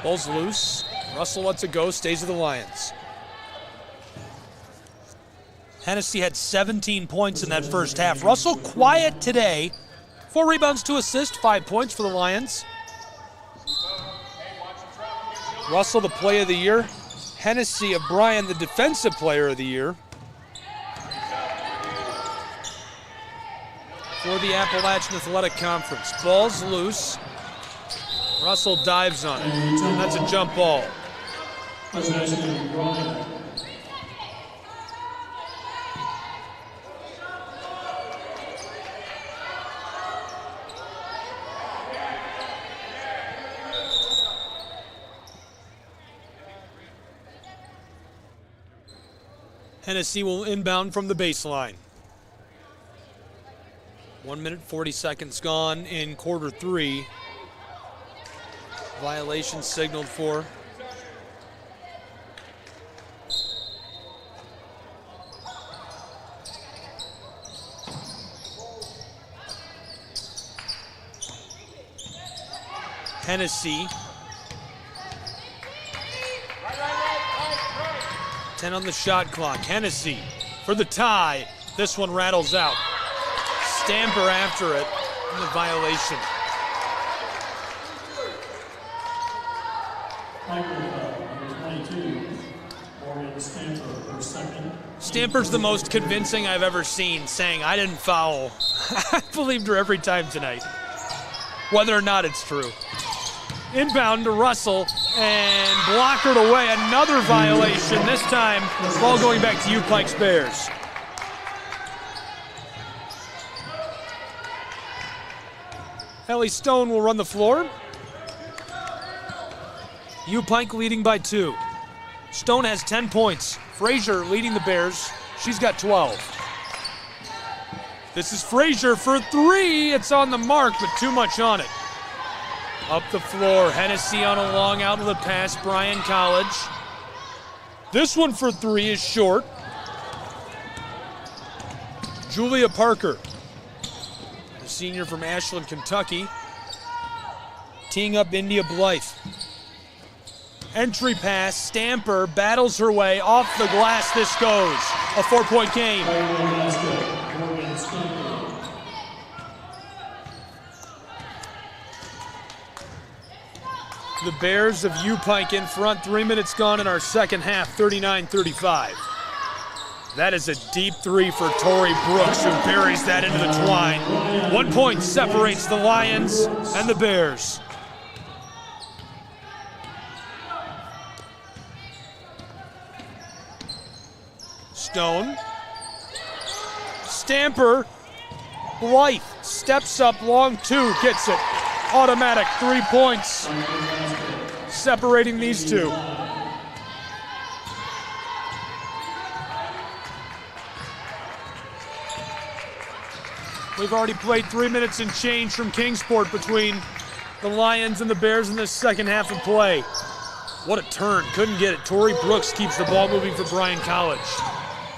Ball's loose. Russell lets it go, stays with the Lions. Hennessy had 17 points in that first half. Russell quiet today. 4 rebounds, 2 assists, 5 points for the Lions. Russell, the play of the year. Hennessy of Bryan, the defensive player of the year. For the Appalachian Athletic Conference. Ball's loose. Russell dives on it. And that's a jump ball. Hennessy will inbound from the baseline. 1 minute, 40 seconds gone in quarter 3. Violation signaled for. Hennessy. 10 on the shot clock. Hennessy for the tie. This one rattles out. Stamper after it in the violation. Stamper's the most convincing I've ever seen, saying, I didn't foul. I believed her every time tonight, whether or not it's true. Inbound to Russell, and blockered away. Another violation, this time ball going back to U-Pike's Bears. Ellie Stone will run the floor. U-Pike leading by 2. Stone has 10 points. Frazier leading the Bears. She's got 12. This is Frazier for 3. It's on the mark, but too much on it. Up the floor, Hennessy on a long outlet pass, Bryan College. This one for 3 is short. Julia Parker, the senior from Ashland, Kentucky, teeing up India Blythe. Entry pass, Stamper battles her way off the glass. This goes. A 4-point game. The Bears of U-Pike in front. 3 minutes gone in our second half, 39-35. That is a deep 3 for Tori Brooks, who buries that into the twine. 1 point separates the Lions and the Bears. Stone. Stamper. Blythe steps up, long 2, gets it. Automatic 3 points separating these two. We've already played 3 minutes and change from Kingsport between the Lions and the Bears in this second half of play. What a turn, couldn't get it. Tori Brooks keeps the ball moving for Bryan College.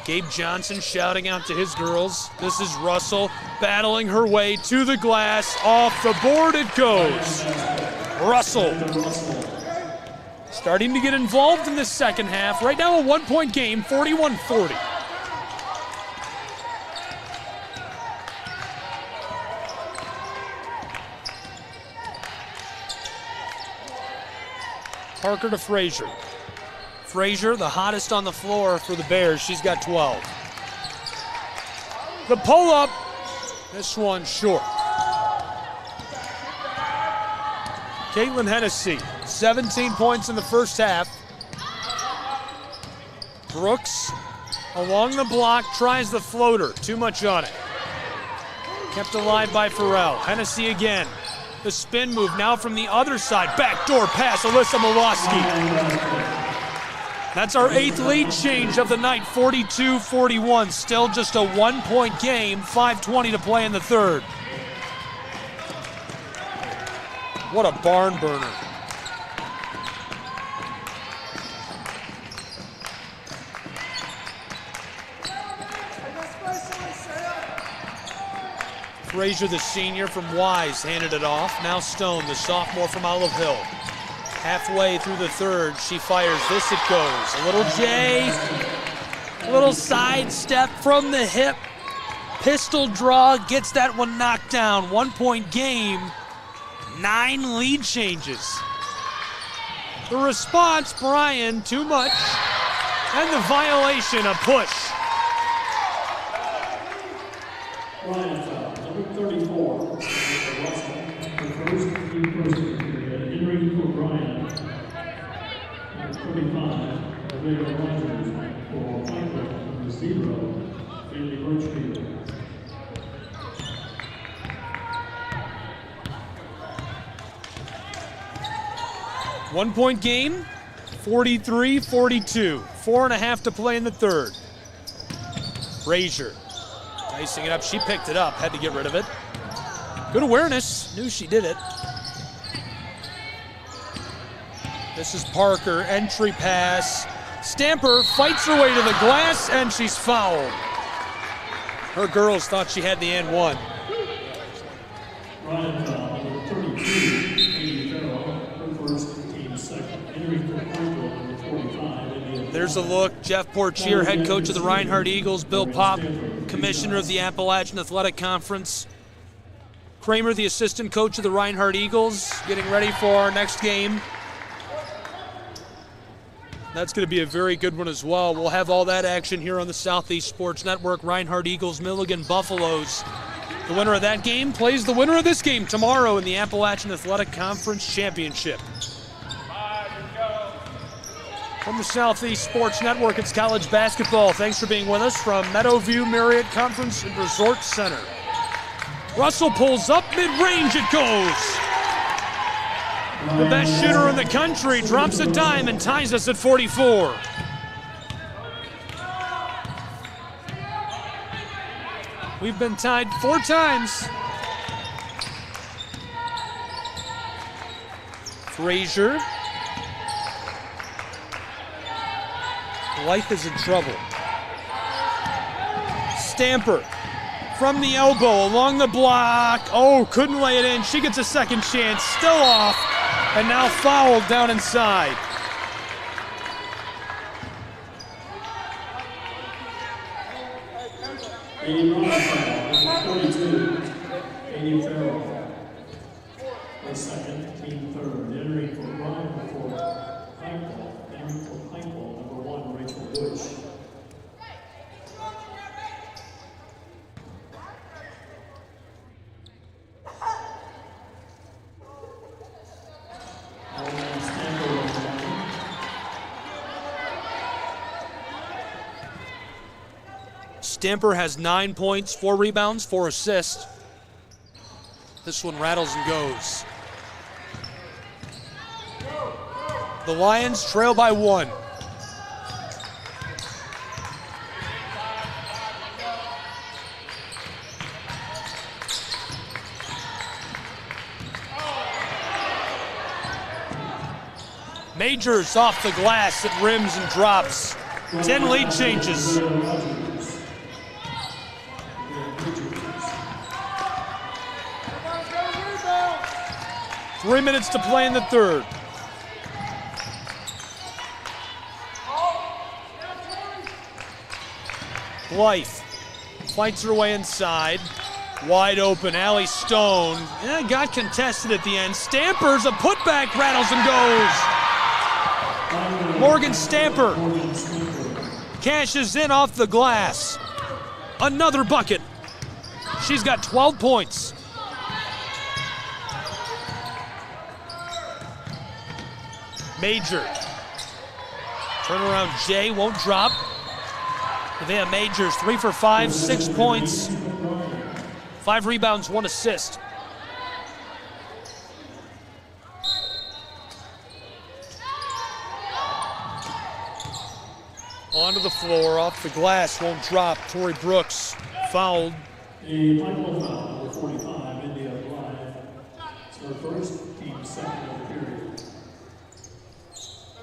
Gabe Johnson shouting out to his girls. This is Russell battling her way to the glass. Off the board it goes. Russell starting to get involved in this second half. Right now a 1-point game, 41-40. Parker to Frazier. Frazier, the hottest on the floor for the Bears. She's got 12. The pull-up, this one short. Caitlin Hennessy, 17 points in the first half. Brooks, along the block, tries the floater. Too much on it. Kept alive by Farrell. Hennessy again. The spin move now from the other side. Backdoor pass, Alyssa Milwaukee. That's our 8th lead change of the night, 42-41. Still just a 1-point game, 5:20 to play in the third. What a barn burner. Frazier, the senior from Wise, handed it off. Now Stone, the sophomore from Olive Hill. Halfway through the third, she fires. This it goes. A little J, a little side step from the hip. Pistol draw, gets that one knocked down. 1-point game, 9 lead changes. The response, Bryan, too much. And the violation, a push. Bryan foul, number 34. The first period, entering for Bryan. Number 35, Rebecca Rogers for Pikeville, number 0, Bailey Birchfield. One-point game, 43-42. 4.5 to play in the third. Frazier, dicing it up. She picked it up, had to get rid of it. Good awareness, knew she did it. This is Parker, entry pass. Stamper fights her way to the glass, and she's fouled. Her girls thought she had the and one. Bryan foul, number 32, Katie Farrell, her first, team second. Entering for Pikeville, number 45, There's a look. Jeff Portier, head coach of the Reinhardt Eagles. Bill Popp, commissioner of the Appalachian Athletic Conference. Kramer, the assistant coach of the Reinhardt Eagles, getting ready for our next game. That's going to be a very good one as well. We'll have all that action here on the Southeast Sports Network. Reinhardt Eagles, Milligan Buffaloes. The winner of that game plays the winner of this game tomorrow in the Appalachian Athletic Conference Championship. From the Southeast Sports Network, it's college basketball. Thanks for being with us from Meadowview Marriott Conference and Resort Center. Russell pulls up, mid-range it goes. The best shooter in the country drops a dime and ties us at 44. We've been tied 4 times. Frazier. Life is in trouble. Stamper from the elbow along the block. Oh, couldn't lay it in. She gets a second chance, still off, and now fouled down inside. Katie Farrell, 42, Katie Farrell. Her second, team third. Entering for Bryan for Pikeville. Entering for Pikeville, number 1, Rachel Bush. Stamper has 9 points, 4 rebounds, 4 assists. This one rattles and goes. The Lions trail by 1. Majors off the glass, it rims and drops. 10 lead changes. 3 minutes to play in the third. Blythe fights her way inside. Wide open, Allie Stone. Got contested at the end. Stampers, a putback, rattles and goes. Morgan Stamper cashes in off the glass. Another bucket. She's got 12 points. Major. Turnaround Jay won't drop. Nevaeh Majors, 3 for 5, 6 points. 5 rebounds, 1 assist. Onto the floor, off the glass, won't drop. Tori Brooks fouled. A Pikeville foul, number 45, India Blythe. It's her first, team second of the period.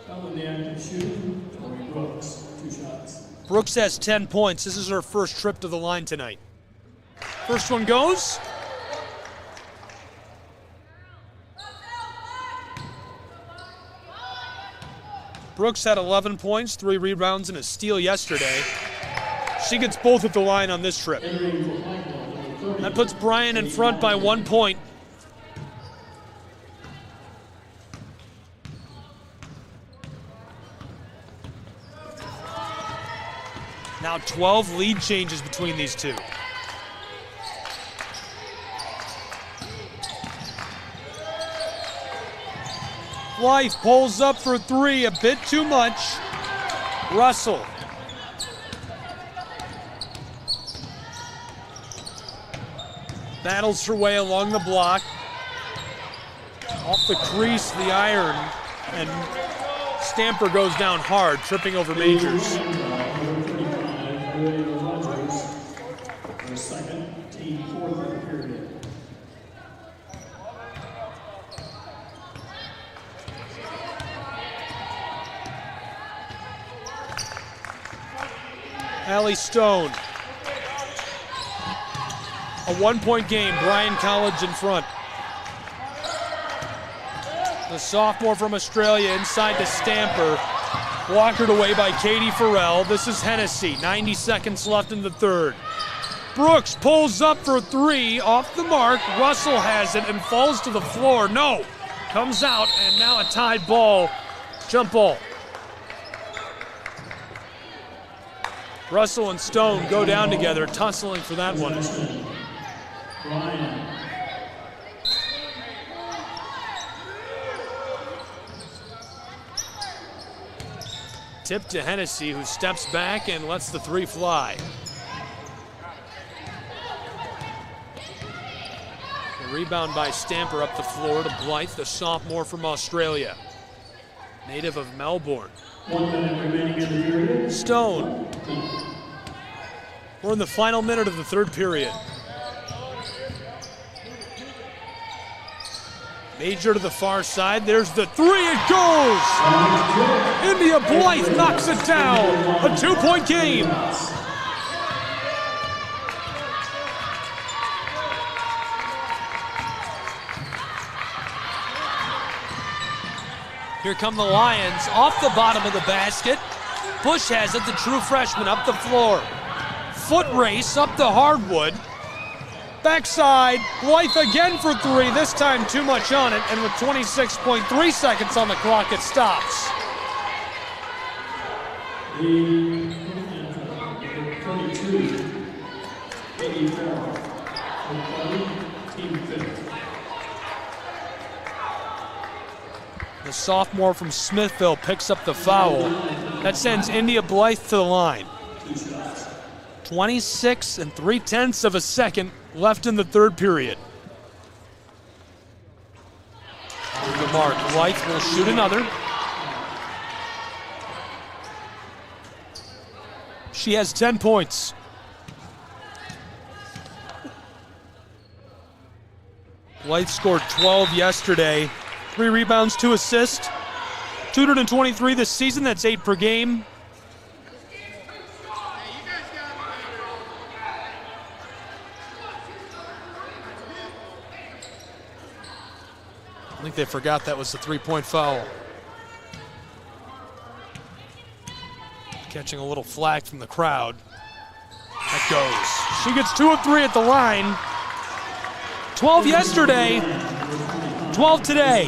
Foul in the act of shooting, Tori Brooks, 2 shots. Brooks has 10 points. This is her first trip to the line tonight. First one goes. Brooks had 11 points, 3 rebounds, and a steal yesterday. She gets both at the line on this trip. That puts Bryan in front by 1 point. Now 12 lead changes between these two. Blythe pulls up for 3, a bit too much. Russell. Battles her way along the block. Off the crease, the iron, and Stamper goes down hard, tripping over Majors. Allie Stone. A 1-point game, Bryan College in front. The sophomore from Australia inside to Stamper. Walkered away by Katie Farrell. This is Hennessy, 90 seconds left in the third. Brooks pulls up for 3, off the mark. Russell has it and falls to the floor. No, comes out, and now a tied ball, jump ball. Russell and Stone go down together, tussling for that one. Bryan. Tip to Hennessy, who steps back and lets the 3 fly. The rebound by Stamper up the floor to Blythe, the sophomore from Australia, native of Melbourne. 1 minute remaining in the period. Stone. We're in the final minute of the third period. Major to the far side. There's the 3. It goes! India Blythe knocks it down. A 2-point game. Here come the Lions off the bottom of the basket. Bush has it, the true freshman, up the floor. Foot race up the hardwood. Backside, Blythe again for 3, this time too much on it, and with 26.3 seconds on the clock, it stops. The 22, Katie Farrell, team 5th. The sophomore from Smithville picks up the foul. That sends India Blythe to the line. 26 3/10 seconds left in the third period. The mark, Blythe will shoot another. She has 10 points. Blythe scored 12 yesterday. 3 rebounds, 2 assists. 223 this season, that's 8 per game. I think they forgot that was the three-point foul. Catching a little flack from the crowd. That goes. She gets 2 of 3 at the line. 12 yesterday, 12 today.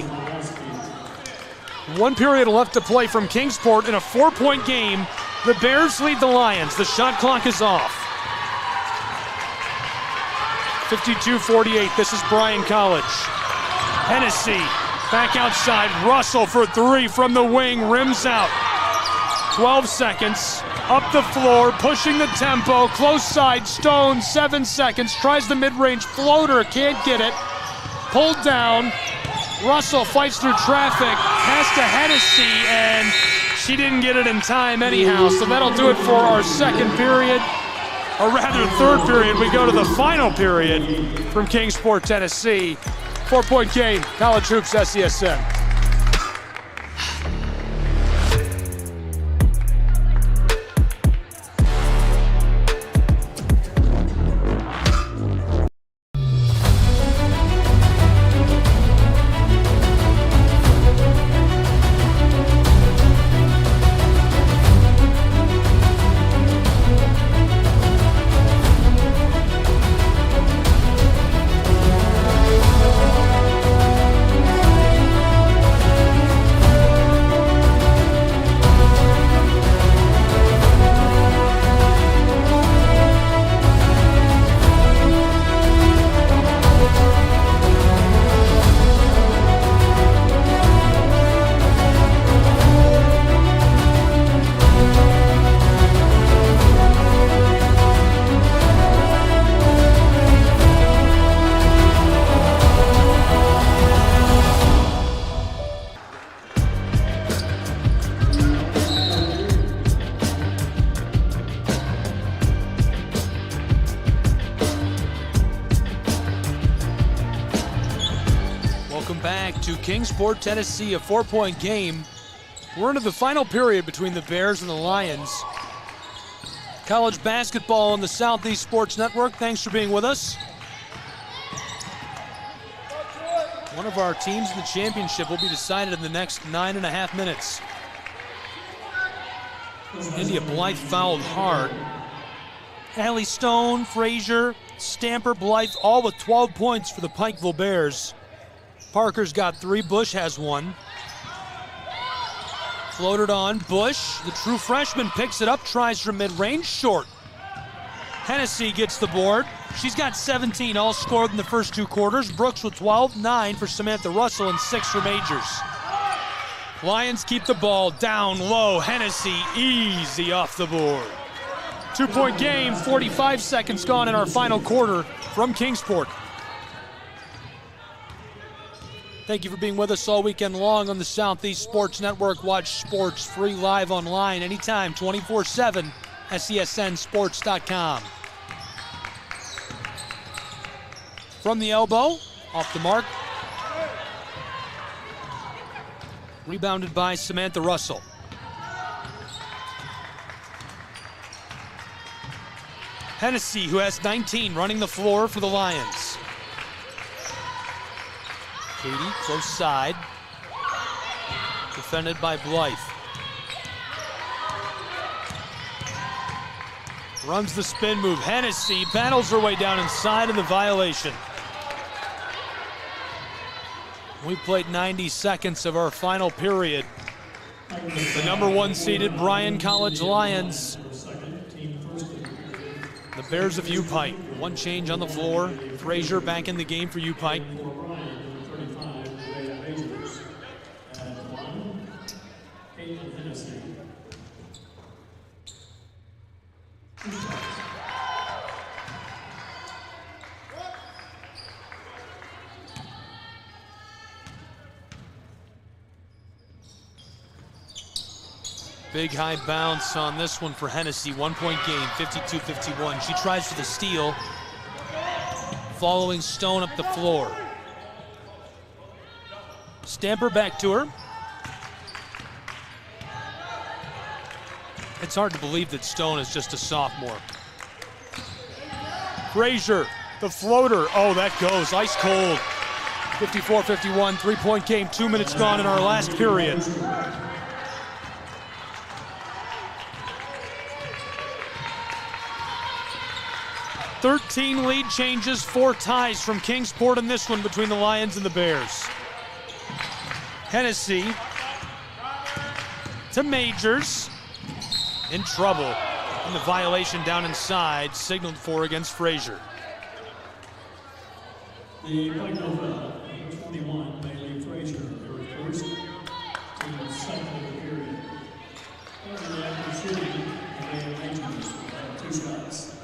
1 period left to play from Kingsport in a 4-point game. The Bears lead the Lions. The shot clock is off. 52-48. This is Bryan College. Hennessy back outside. Russell for 3 from the wing. Rims out. 12 seconds. Up the floor. Pushing the tempo. Close side. Stone. 7 seconds. Tries the mid-range floater. Can't get it. Pulled down. Russell fights through traffic. Pass to Hennessy. And she didn't get it in time anyhow. So that'll do it for our second period. Or rather, third period. We go to the final period from Kingsport, Tennessee. 4-point game, College Hoops, SESN. Kingsport, Tennessee, a 4-point game. We're into the final period between the Bears and the Lions. College basketball on the Southeast Sports Network. Thanks for being with us. One of our teams in the championship will be decided in the next 9.5 minutes. India Blythe fouled hard. Allie Stone, Frazier, Stamper, Blythe, all with 12 points for the Pikeville Bears. Parker's got 3, Bush has 1. Floated on, Bush, the true freshman, picks it up, tries from mid-range, short. Hennessy gets the board. She's got 17, all scored in the first 2 quarters. Brooks with 12, 9 for Samantha Russell, and 6 for Majors. Lions keep the ball down low. Hennessy easy off the board. 2-point game, 45 seconds gone in our final quarter from Kingsport. Thank you for being with us all weekend long on the Southeast Sports Network. Watch sports free live online anytime, 24/7, SESNsports.com. From the elbow, off the mark. Rebounded by Samantha Russell. Hennessy, who has 19, running the floor for the Lions. Katie, close side. Defended by Blythe. Runs the spin move. Hennessy battles her way down inside of the violation. We played 90 seconds of our final period. The number 1 seeded Bryan College Lions. The Bears of U-Pike. 1 change on the floor. Frazier back in the game for U-Pike. Big high bounce on this one for Hennessy. 1-point game, 52-51. She tries for the steal. Following Stone up the floor. Stamper back to her. It's hard to believe that Stone is just a sophomore. Frazier, the floater. Oh, that goes ice cold. 54-51, three-point game, 2 minutes gone in our last period. Lead changes, 4 ties from Kingsport in this one between the Lions and the Bears. Hennessy to Majors, in trouble. And the violation down inside, signaled for against Frazier. The Pikeville foul, number 21, Bailey Frazier, their first in the second of the period. Currently after shooting, they have 2 shots.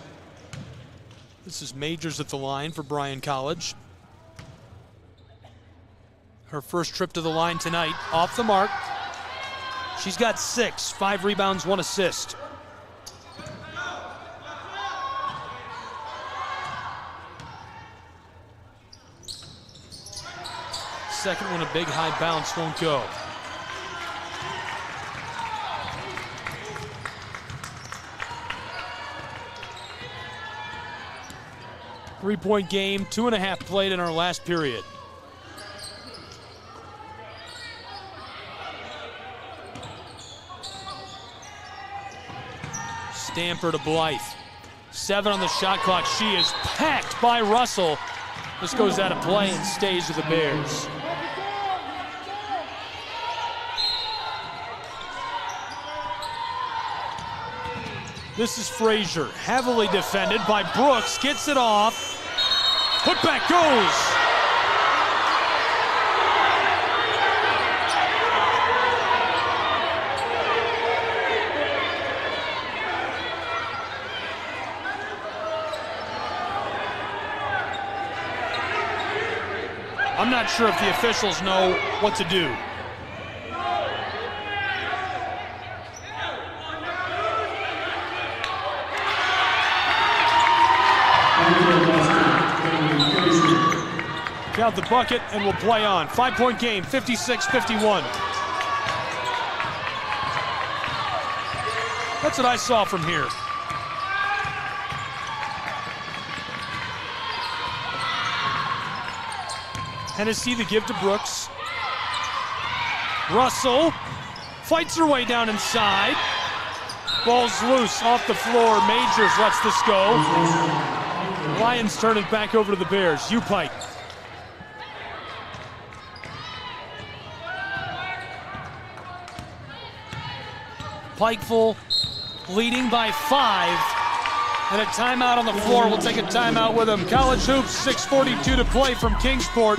This is Majors at the line for Bryan College. Her first trip to the line tonight, off the mark. She's got 6, 5 rebounds, 1 assist. Second one, a big high bounce, won't go. Three-point game, 2.5 played in our last period. Stamper to Blythe. 7 on the shot clock. She is packed by Russell. This goes out of play and stays with the Bears. This is Frazier, heavily defended by Brooks, gets it off. Put back goes. I'm not sure if the officials know what to do. Count the bucket and we'll play on. 5-point game, 56-51. That's what I saw from here. Hennessy the give to Brooks. Russell fights her way down inside. Ball's loose off the floor. Majors lets this go. Lions turn it back over to the Bears. Pike. Pikeville leading by 5. And a timeout on the floor. We'll take a timeout with them. College Hoops, 6:42 to play from Kingsport.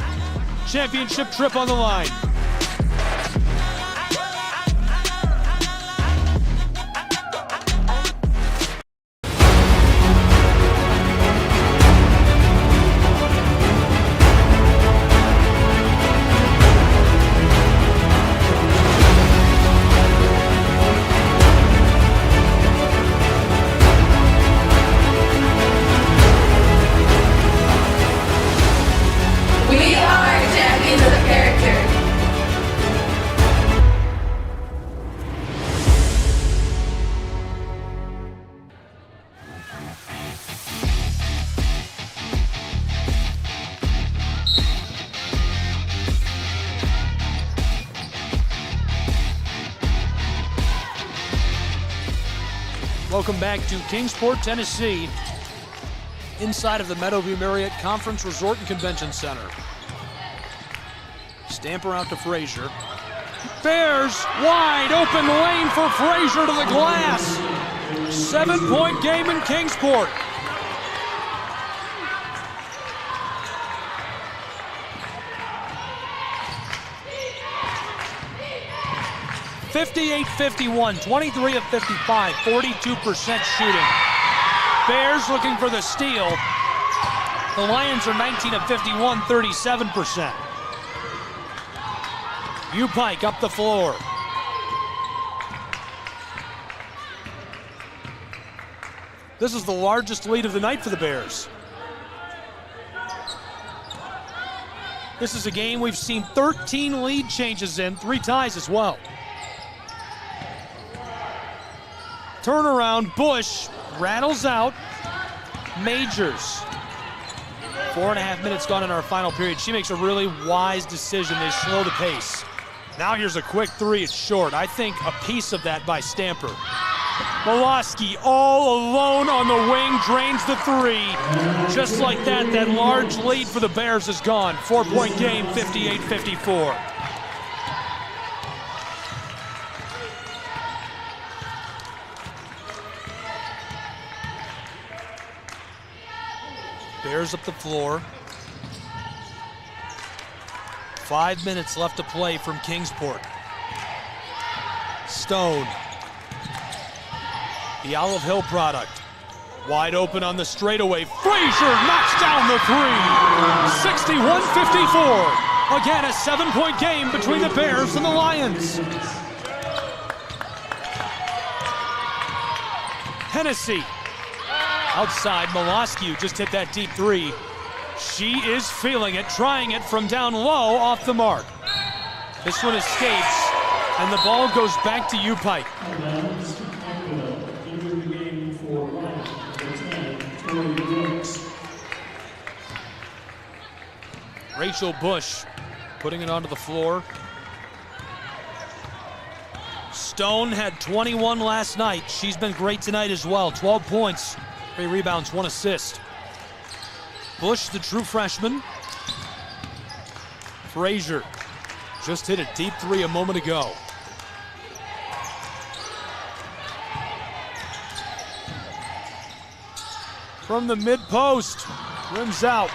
Championship trip on the line. Welcome back to Kingsport, Tennessee, inside of the Meadowview Marriott Conference Resort and Convention Center. Stamper out to Frazier. Bears wide open lane for Frazier to the glass. 7-point game in Kingsport. (58-51), 23 of 55, 42% shooting. Bears looking for the steal. The Lions are 19 of 51, 37%. Pike up the floor. This is the largest lead of the night for the Bears. This is a game we've seen 13 lead changes in, 3 ties as well. Turnaround, Bush rattles out. Majors 4.5 minutes gone in our final period. She makes a really wise decision. They slow the pace. Now here's a quick three. It's short. I think a piece of that by Stamper. Moloski all alone on the wing, drains the three. Just like that, that large lead for the Bears is gone. 4-point game, 58-54. Bears up the floor. 5 minutes left to play from Kingsport. Stone. The Olive Hill product. Wide open on the straightaway. Frazier knocks down the three. 61-54. Again, a 7-point game between the Bears and the Lions. Hennessy. Outside, Moloski, who just hit that deep three. She is feeling it, trying it from down low off the mark. This one escapes, and the ball goes back to U-Pike. Rachel Bush putting it onto the floor. Stone had 21 last night. She's been great tonight as well. 12 points, 3 rebounds, 1 assist. Bush, the true freshman. Frazier just hit a deep three a moment ago. From the mid-post, rims out.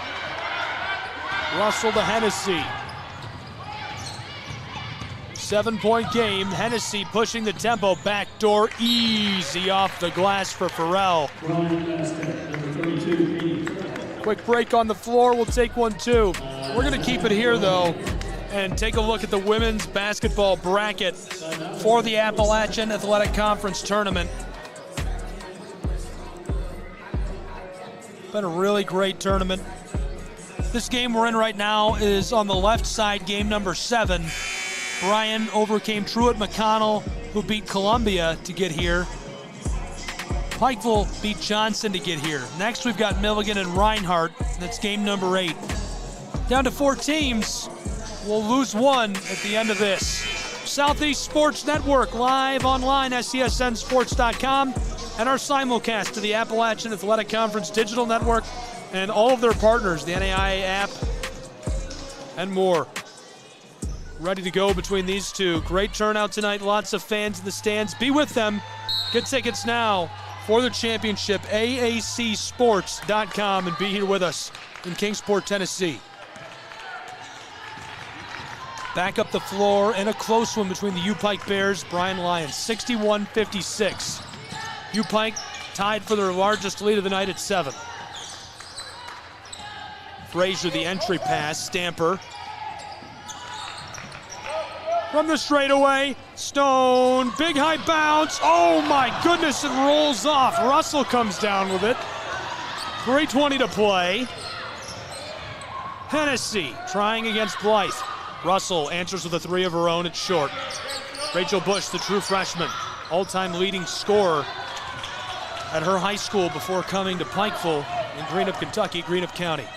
Russell to Hennessy. 7-point game. Hennessy pushing the tempo. Backdoor easy off the glass for Farrell. Quick break on the floor. We'll take one too. We're going to keep it here though and take a look at the women's basketball bracket for the Appalachian Athletic Conference tournament. Been a really great tournament. This game we're in right now is on the left side, game number 7. Bryan overcame Truett McConnell, who beat Columbia to get here. Pikeville beat Johnson to get here. Next we've got Milligan and Reinhardt. That's game number 8. Down to 4 teams. We'll lose one at the end of this. Southeast Sports Network, live online, SCSNsports.com, and our simulcast to the Appalachian Athletic Conference Digital Network and all of their partners, the NAIA app, and more. Ready to go between these two. Great turnout tonight, lots of fans in the stands. Be with them. Get tickets now for the championship, AACsports.com, and be here with us in Kingsport, Tennessee. Back up the floor in a close one between the U-Pike Bears, Bryan Lions, 61-56. U-Pike tied for their largest lead of the night at 7. Frazier, the entry pass, Stamper. From the straightaway, Stone, big high bounce. Oh my goodness, it rolls off. Russell comes down with it. 3:20 to play. Hennessy trying against Blythe. Russell answers with a 3 of her own, it's short. Rachel Bush, the true freshman, all-time leading scorer at her high school before coming to Pikeville in Greenup, Kentucky, Greenup County.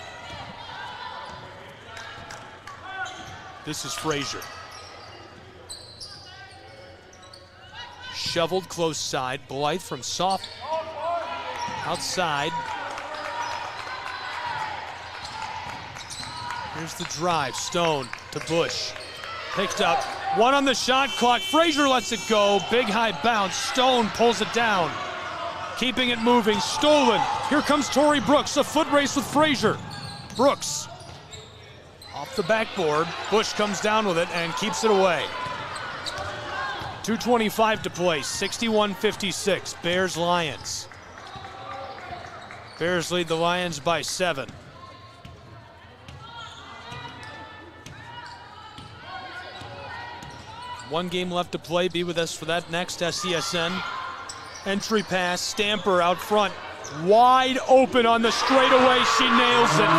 This is Frazier. Shoveled close side. Blythe from soft outside. Here's the drive. Stone to Bush. Picked up. 1 on the shot clock. Frazier lets it go. Big high bounce. Stone pulls it down. Keeping it moving. Stolen. Here comes Tori Brooks. A foot race with Frazier. Brooks off the backboard. Bush comes down with it and keeps it away. 2:25 to play, 61-56, Bears Lions. Bears lead the Lions by 7. One game left to play. Be with us for that next, SCSN. Entry pass, Stamper out front. Wide open on the straightaway, she nails it.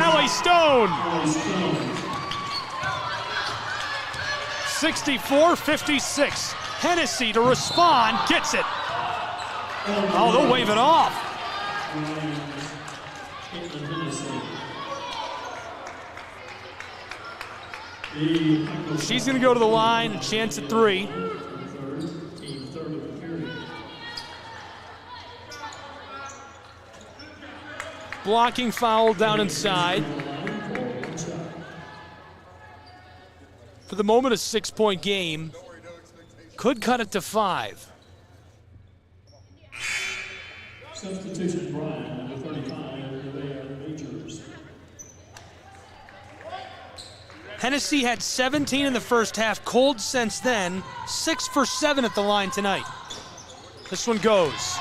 Allie Stone. 64-56. Hennessy to respond, gets it. Oh, they'll wave it off. She's going to go to the line, a chance at 3. Blocking foul down inside. For the moment, a 6-point game. Could cut it to 5. Substitution Bryan, number 35, they are majors. Hennessy had 17 in the first half, cold since then. 6 for 7 at the line tonight. This one goes.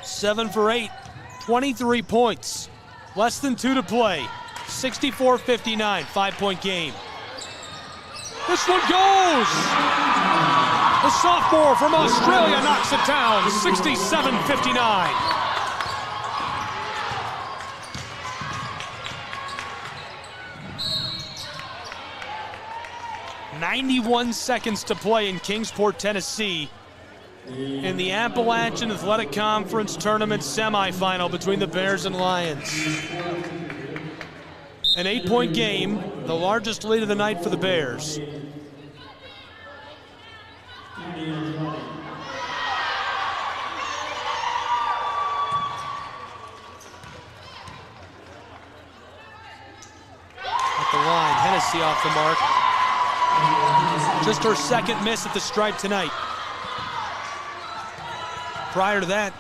7 for 8, 23 points. Less than 2 to play. 64-59, 5-point game. This one goes! The sophomore from Australia knocks it down, 67-59. 91 seconds to play in Kingsport, Tennessee, in the Appalachian Athletic Conference Tournament semifinal between the Bears and Lions. An 8-point game, the largest lead of the night for the Bears. At the line, Hennessy off the mark. Just her second miss at the stripe tonight. Prior to that,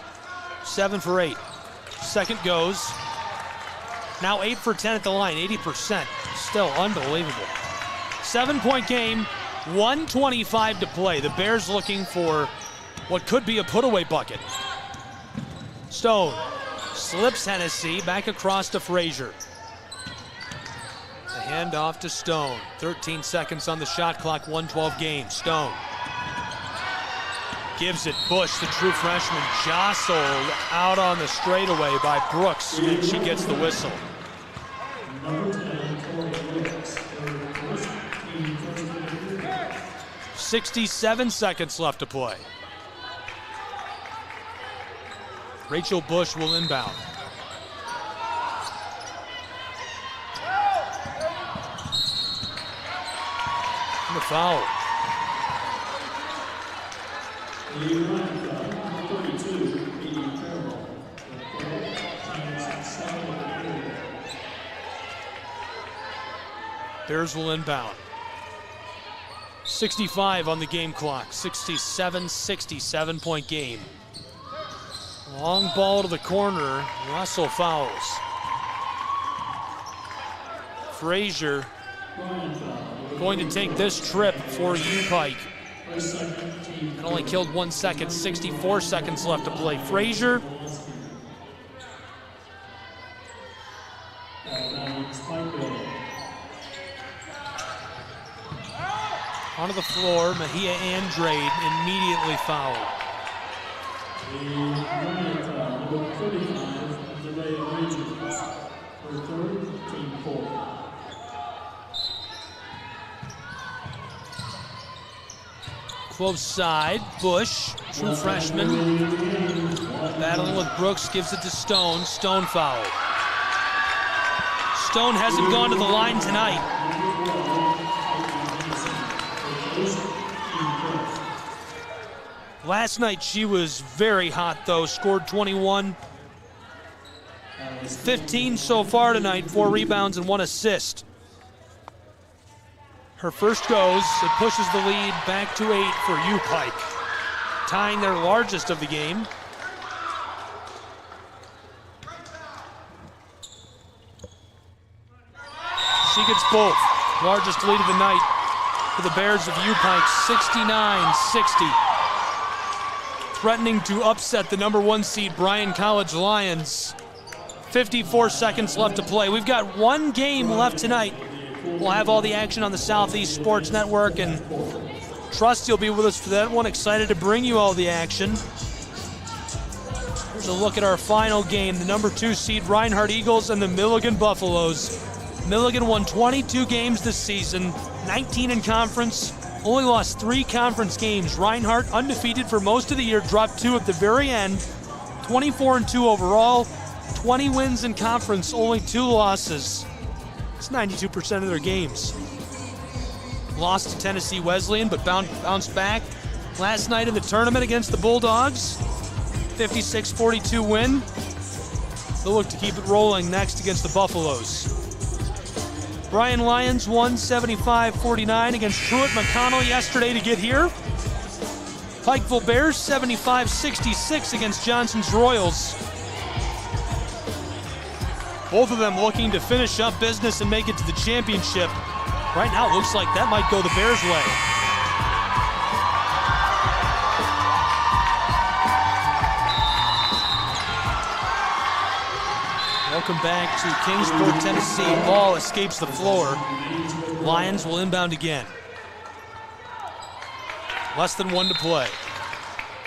7 for 8. Second goes. Now 8 for 10 at the line, 80%. Still unbelievable. 7-point game, 1:25 to play. The Bears looking for what could be a put-away bucket. Stone slips Hennessy back across to Frazier. The handoff to Stone. 13 seconds on the shot clock, 1:12 game. Stone gives it. Bush, the true freshman, jostled out on the straightaway by Brooks, and she gets the whistle. 67 seconds left to play. Rachel Bush will inbound. And the foul. Bears will inbound. 65 on the game clock. 67-point game. Long ball to the corner. Russell fouls. Frazier going to take this trip for U-Pike. It only killed 1 second. 64 seconds left to play. Frazier. Onto the floor, Mejia Andrade immediately fouled. Close side, Bush, true freshman, battling with Brooks, gives it to Stone. Stone foul. Stone hasn't gone to the line tonight. Last night she was very hot though, scored 21. 15 so far tonight, 4 rebounds and 1 assist. Her first goes, it pushes the lead back to 8 for U-Pike, tying their largest of the game. She gets both. Largest lead of the night for the Bears of U-Pike, 69-60. Threatening to upset the #1 seed Bryan College Lions. 54 seconds left to play. We've got 1 game left tonight. We'll have all the action on the Southeast Sports Network, and trust you'll be with us for that one. Excited to bring you all the action. Here's a look at our final game. The #2 seed Reinhardt Eagles and the Milligan Buffaloes. Milligan won 22 games this season, 19 in conference, only lost 3 conference games. Reinhardt, undefeated for most of the year, dropped 2 at the very end. 24-2 overall, 20 wins in conference, only 2 losses. It's 92% of their games. Lost to Tennessee Wesleyan, but bounced back last night in the tournament against the Bulldogs. 56-42 win. They'll look to keep it rolling next against the Buffaloes. Bryan Lions won 75-49 against Truett McConnell yesterday to get here. Pikeville Bears 75-66 against Johnson's Royals. Both of them looking to finish up business and make it to the championship. Right now it looks like that might go the Bears' way. Welcome back to Kingsport, Tennessee. Ball escapes the floor. Lions will inbound again. Less than 1 to play.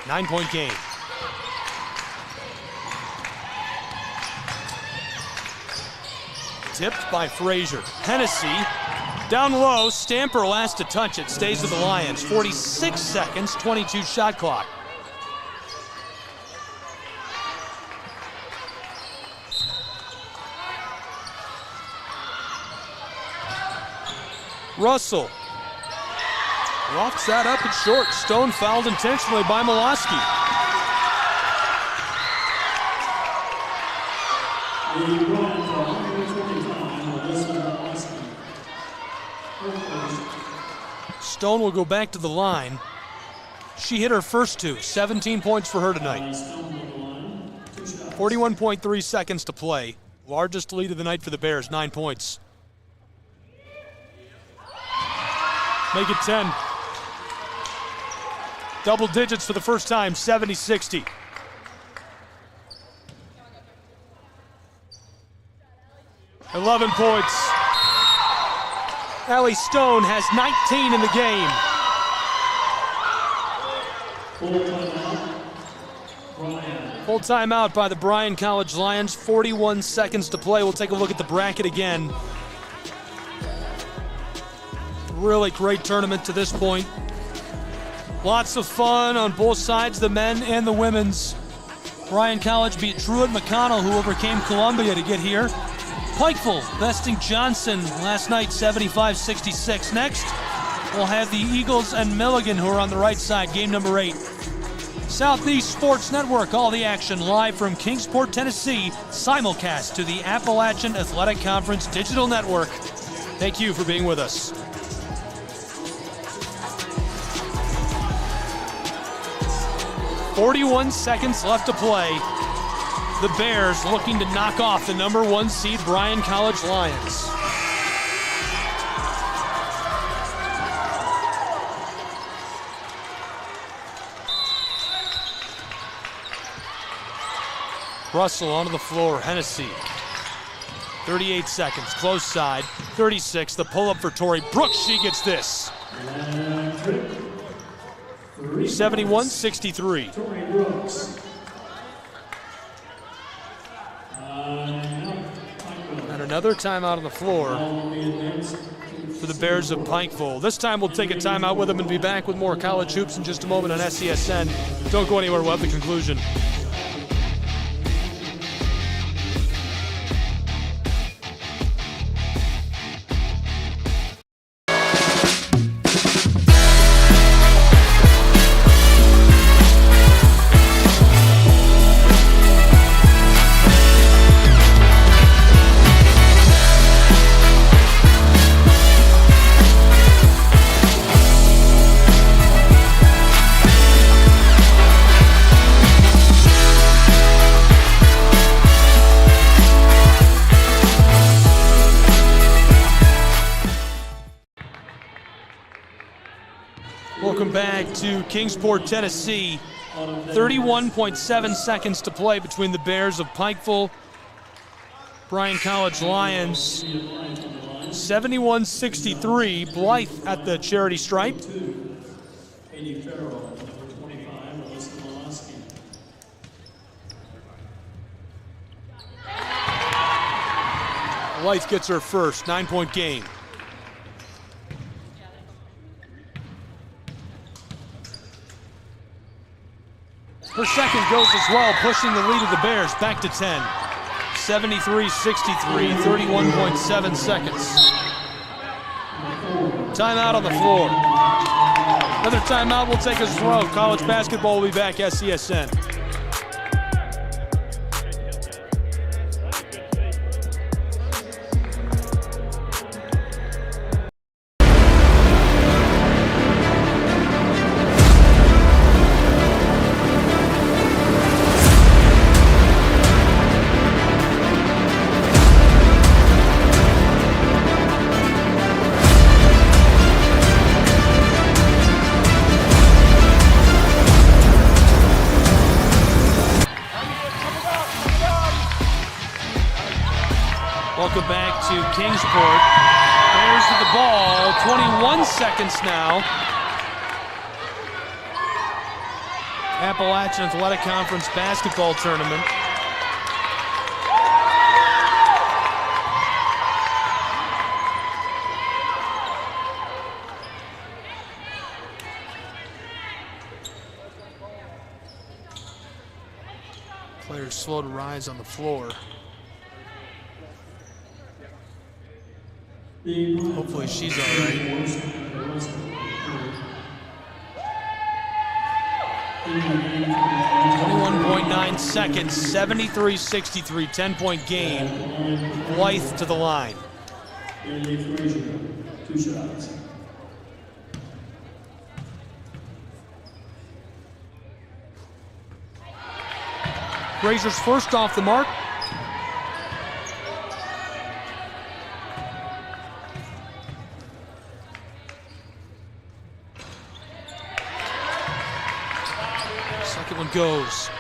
9-point game. Tipped by Frazier. Hennessy down low. Stamper last to touch it. Stays with the Lions. 46 seconds, 22 shot clock. Russell lofts that up and short. Stone fouled intentionally by Miloski. Stone will go back to the line. She hit her first 2. 17 points for her tonight. 41.3 seconds to play. Largest lead of the night for the Bears, 9 points. Make it 10. Double digits for the first time, 70-60. $11 points. Allie Stone has 19 in the game. Full timeout by the Bryan College Lions. 41 seconds to play. We'll take a look at the bracket again. Really great tournament to this point. Lots of fun on both sides, the men and the women's. Bryan College beat Truett McConnell, who overcame Columbia to get here. Pikeville besting Johnson last night, 75-66. Next, we'll have the Eagles and Milligan, who are on the right side, game number 8. Southeast Sports Network, all the action live from Kingsport, Tennessee, simulcast to the Appalachian Athletic Conference Digital Network. Thank you for being with us. .41 seconds left to play. The Bears looking to knock off the number 1 seed Bryan College Lions. Russell onto the floor, Hennessy. 38 seconds, close side, 36, the pull-up for Tori Brooks, she gets this. 71-63. And another timeout on the floor for the Bears of Pikeville. This time we'll take a timeout with them and be back with more college hoops in just a moment on SCSN. Don't go anywhere, we'll have the conclusion. Welcome back to Kingsport, Tennessee. 31.7 seconds to play between the Bears of Pikeville, Bryan College Lions. 71-63, Blythe at the charity stripe. Blythe gets her first 9-point game. Her second goes as well, pushing the lead of the Bears back to 10. 73-63, 31.7 seconds. Timeout on the floor. Another timeout will take us as well. College basketball will be back, SESN. Welcome back to Kingsport. Bears with the ball, 21 seconds now. Appalachian Athletic Conference basketball tournament. Players slow to rise on the floor. Hopefully she's all right. 21.9 seconds, 73-63, 10-point game. Blythe to the line. Two shots. Grazer's first off the mark. Second one goes.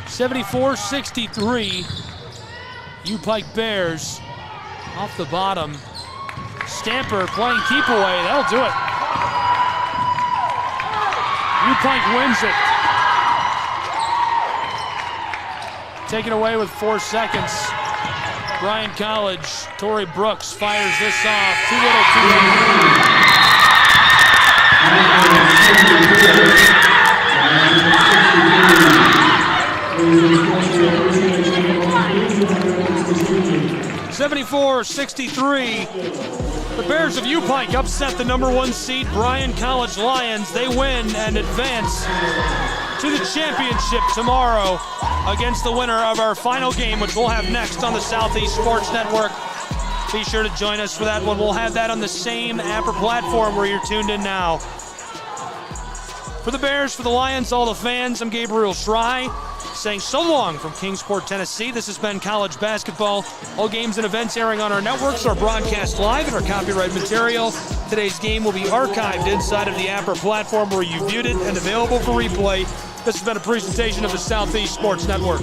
74-63. U-Pike Bears off the bottom. Stamper playing keep away. That'll do it. U-Pike wins it. Taken away with 4 seconds. Bryan College, Torrey Brooks fires this off. Too little, too late. 74-63. The Bears of U-Pike upset the number 1 seed Bryan College Lions. They win and advance to the championship tomorrow against the winner of our final game, which we'll have next on the Southeast Sports Network. Be sure to join us for that one. We'll have that on the same app or platform where you're tuned in now. For the Bears, for the Lions, all the fans, I'm Gabriel Schrei, saying so long from Kingsport, Tennessee. This has been College Basketball. All games and events airing on our networks are broadcast live and are copyright material. Today's game will be archived inside of the app or platform where you viewed it and available for replay. This has been a presentation of the Southeast Sports Network.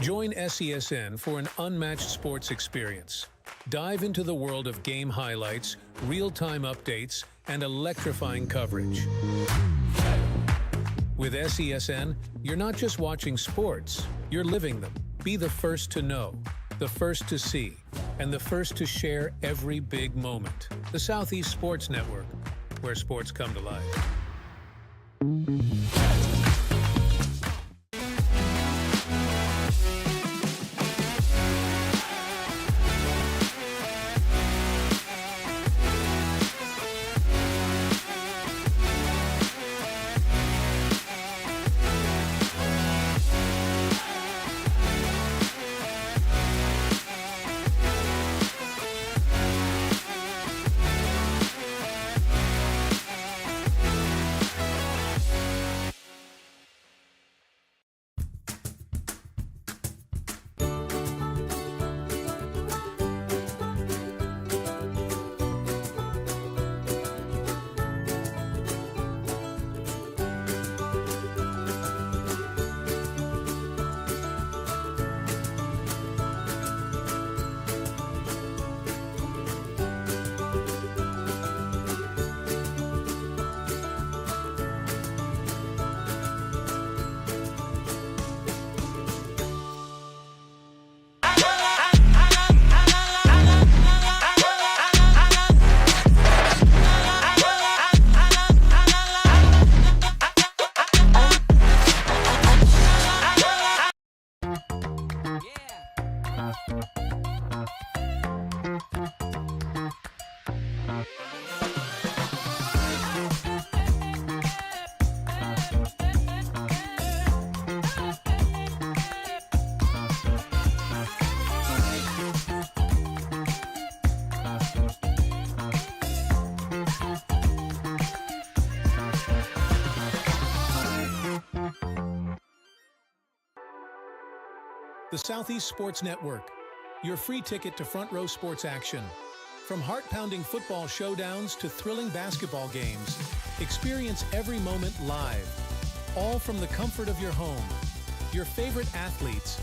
Join SESN for an unmatched sports experience. Dive into the world of game highlights, real-time updates, and electrifying coverage. With SESN, you're not just watching sports, you're living them. Be the first to know, the first to see, and the first to share every big moment. The Southeast Sports Network, where sports come to life. The Southeast Sports Network, your free ticket to front row sports action. From heart-pounding football showdowns to thrilling basketball games, experience every moment live, all from the comfort of your home. Your favorite athletes,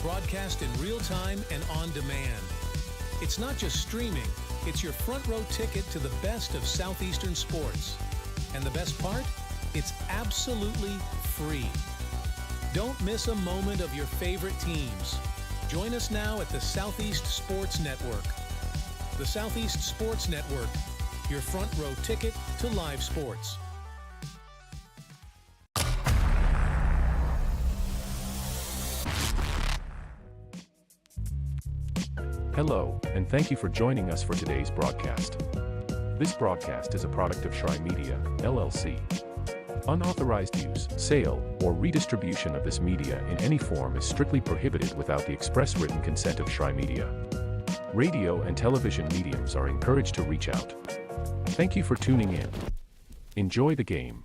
broadcast in real time and on demand. It's not just streaming, it's your front row ticket to the best of Southeastern sports. And the best part? It's absolutely free. Don't miss a moment of your favorite teams. Join us now at the Southeast Sports Network. The Southeast Sports Network, your front row ticket to live sports. Hello, and thank you for joining us for today's broadcast. This broadcast is a product of Shrine Media, LLC. Unauthorized use, sale, or redistribution of this media in any form is strictly prohibited without the express written consent of Shrine Media. Radio and television mediums are encouraged to reach out. Thank you for tuning in. Enjoy the game.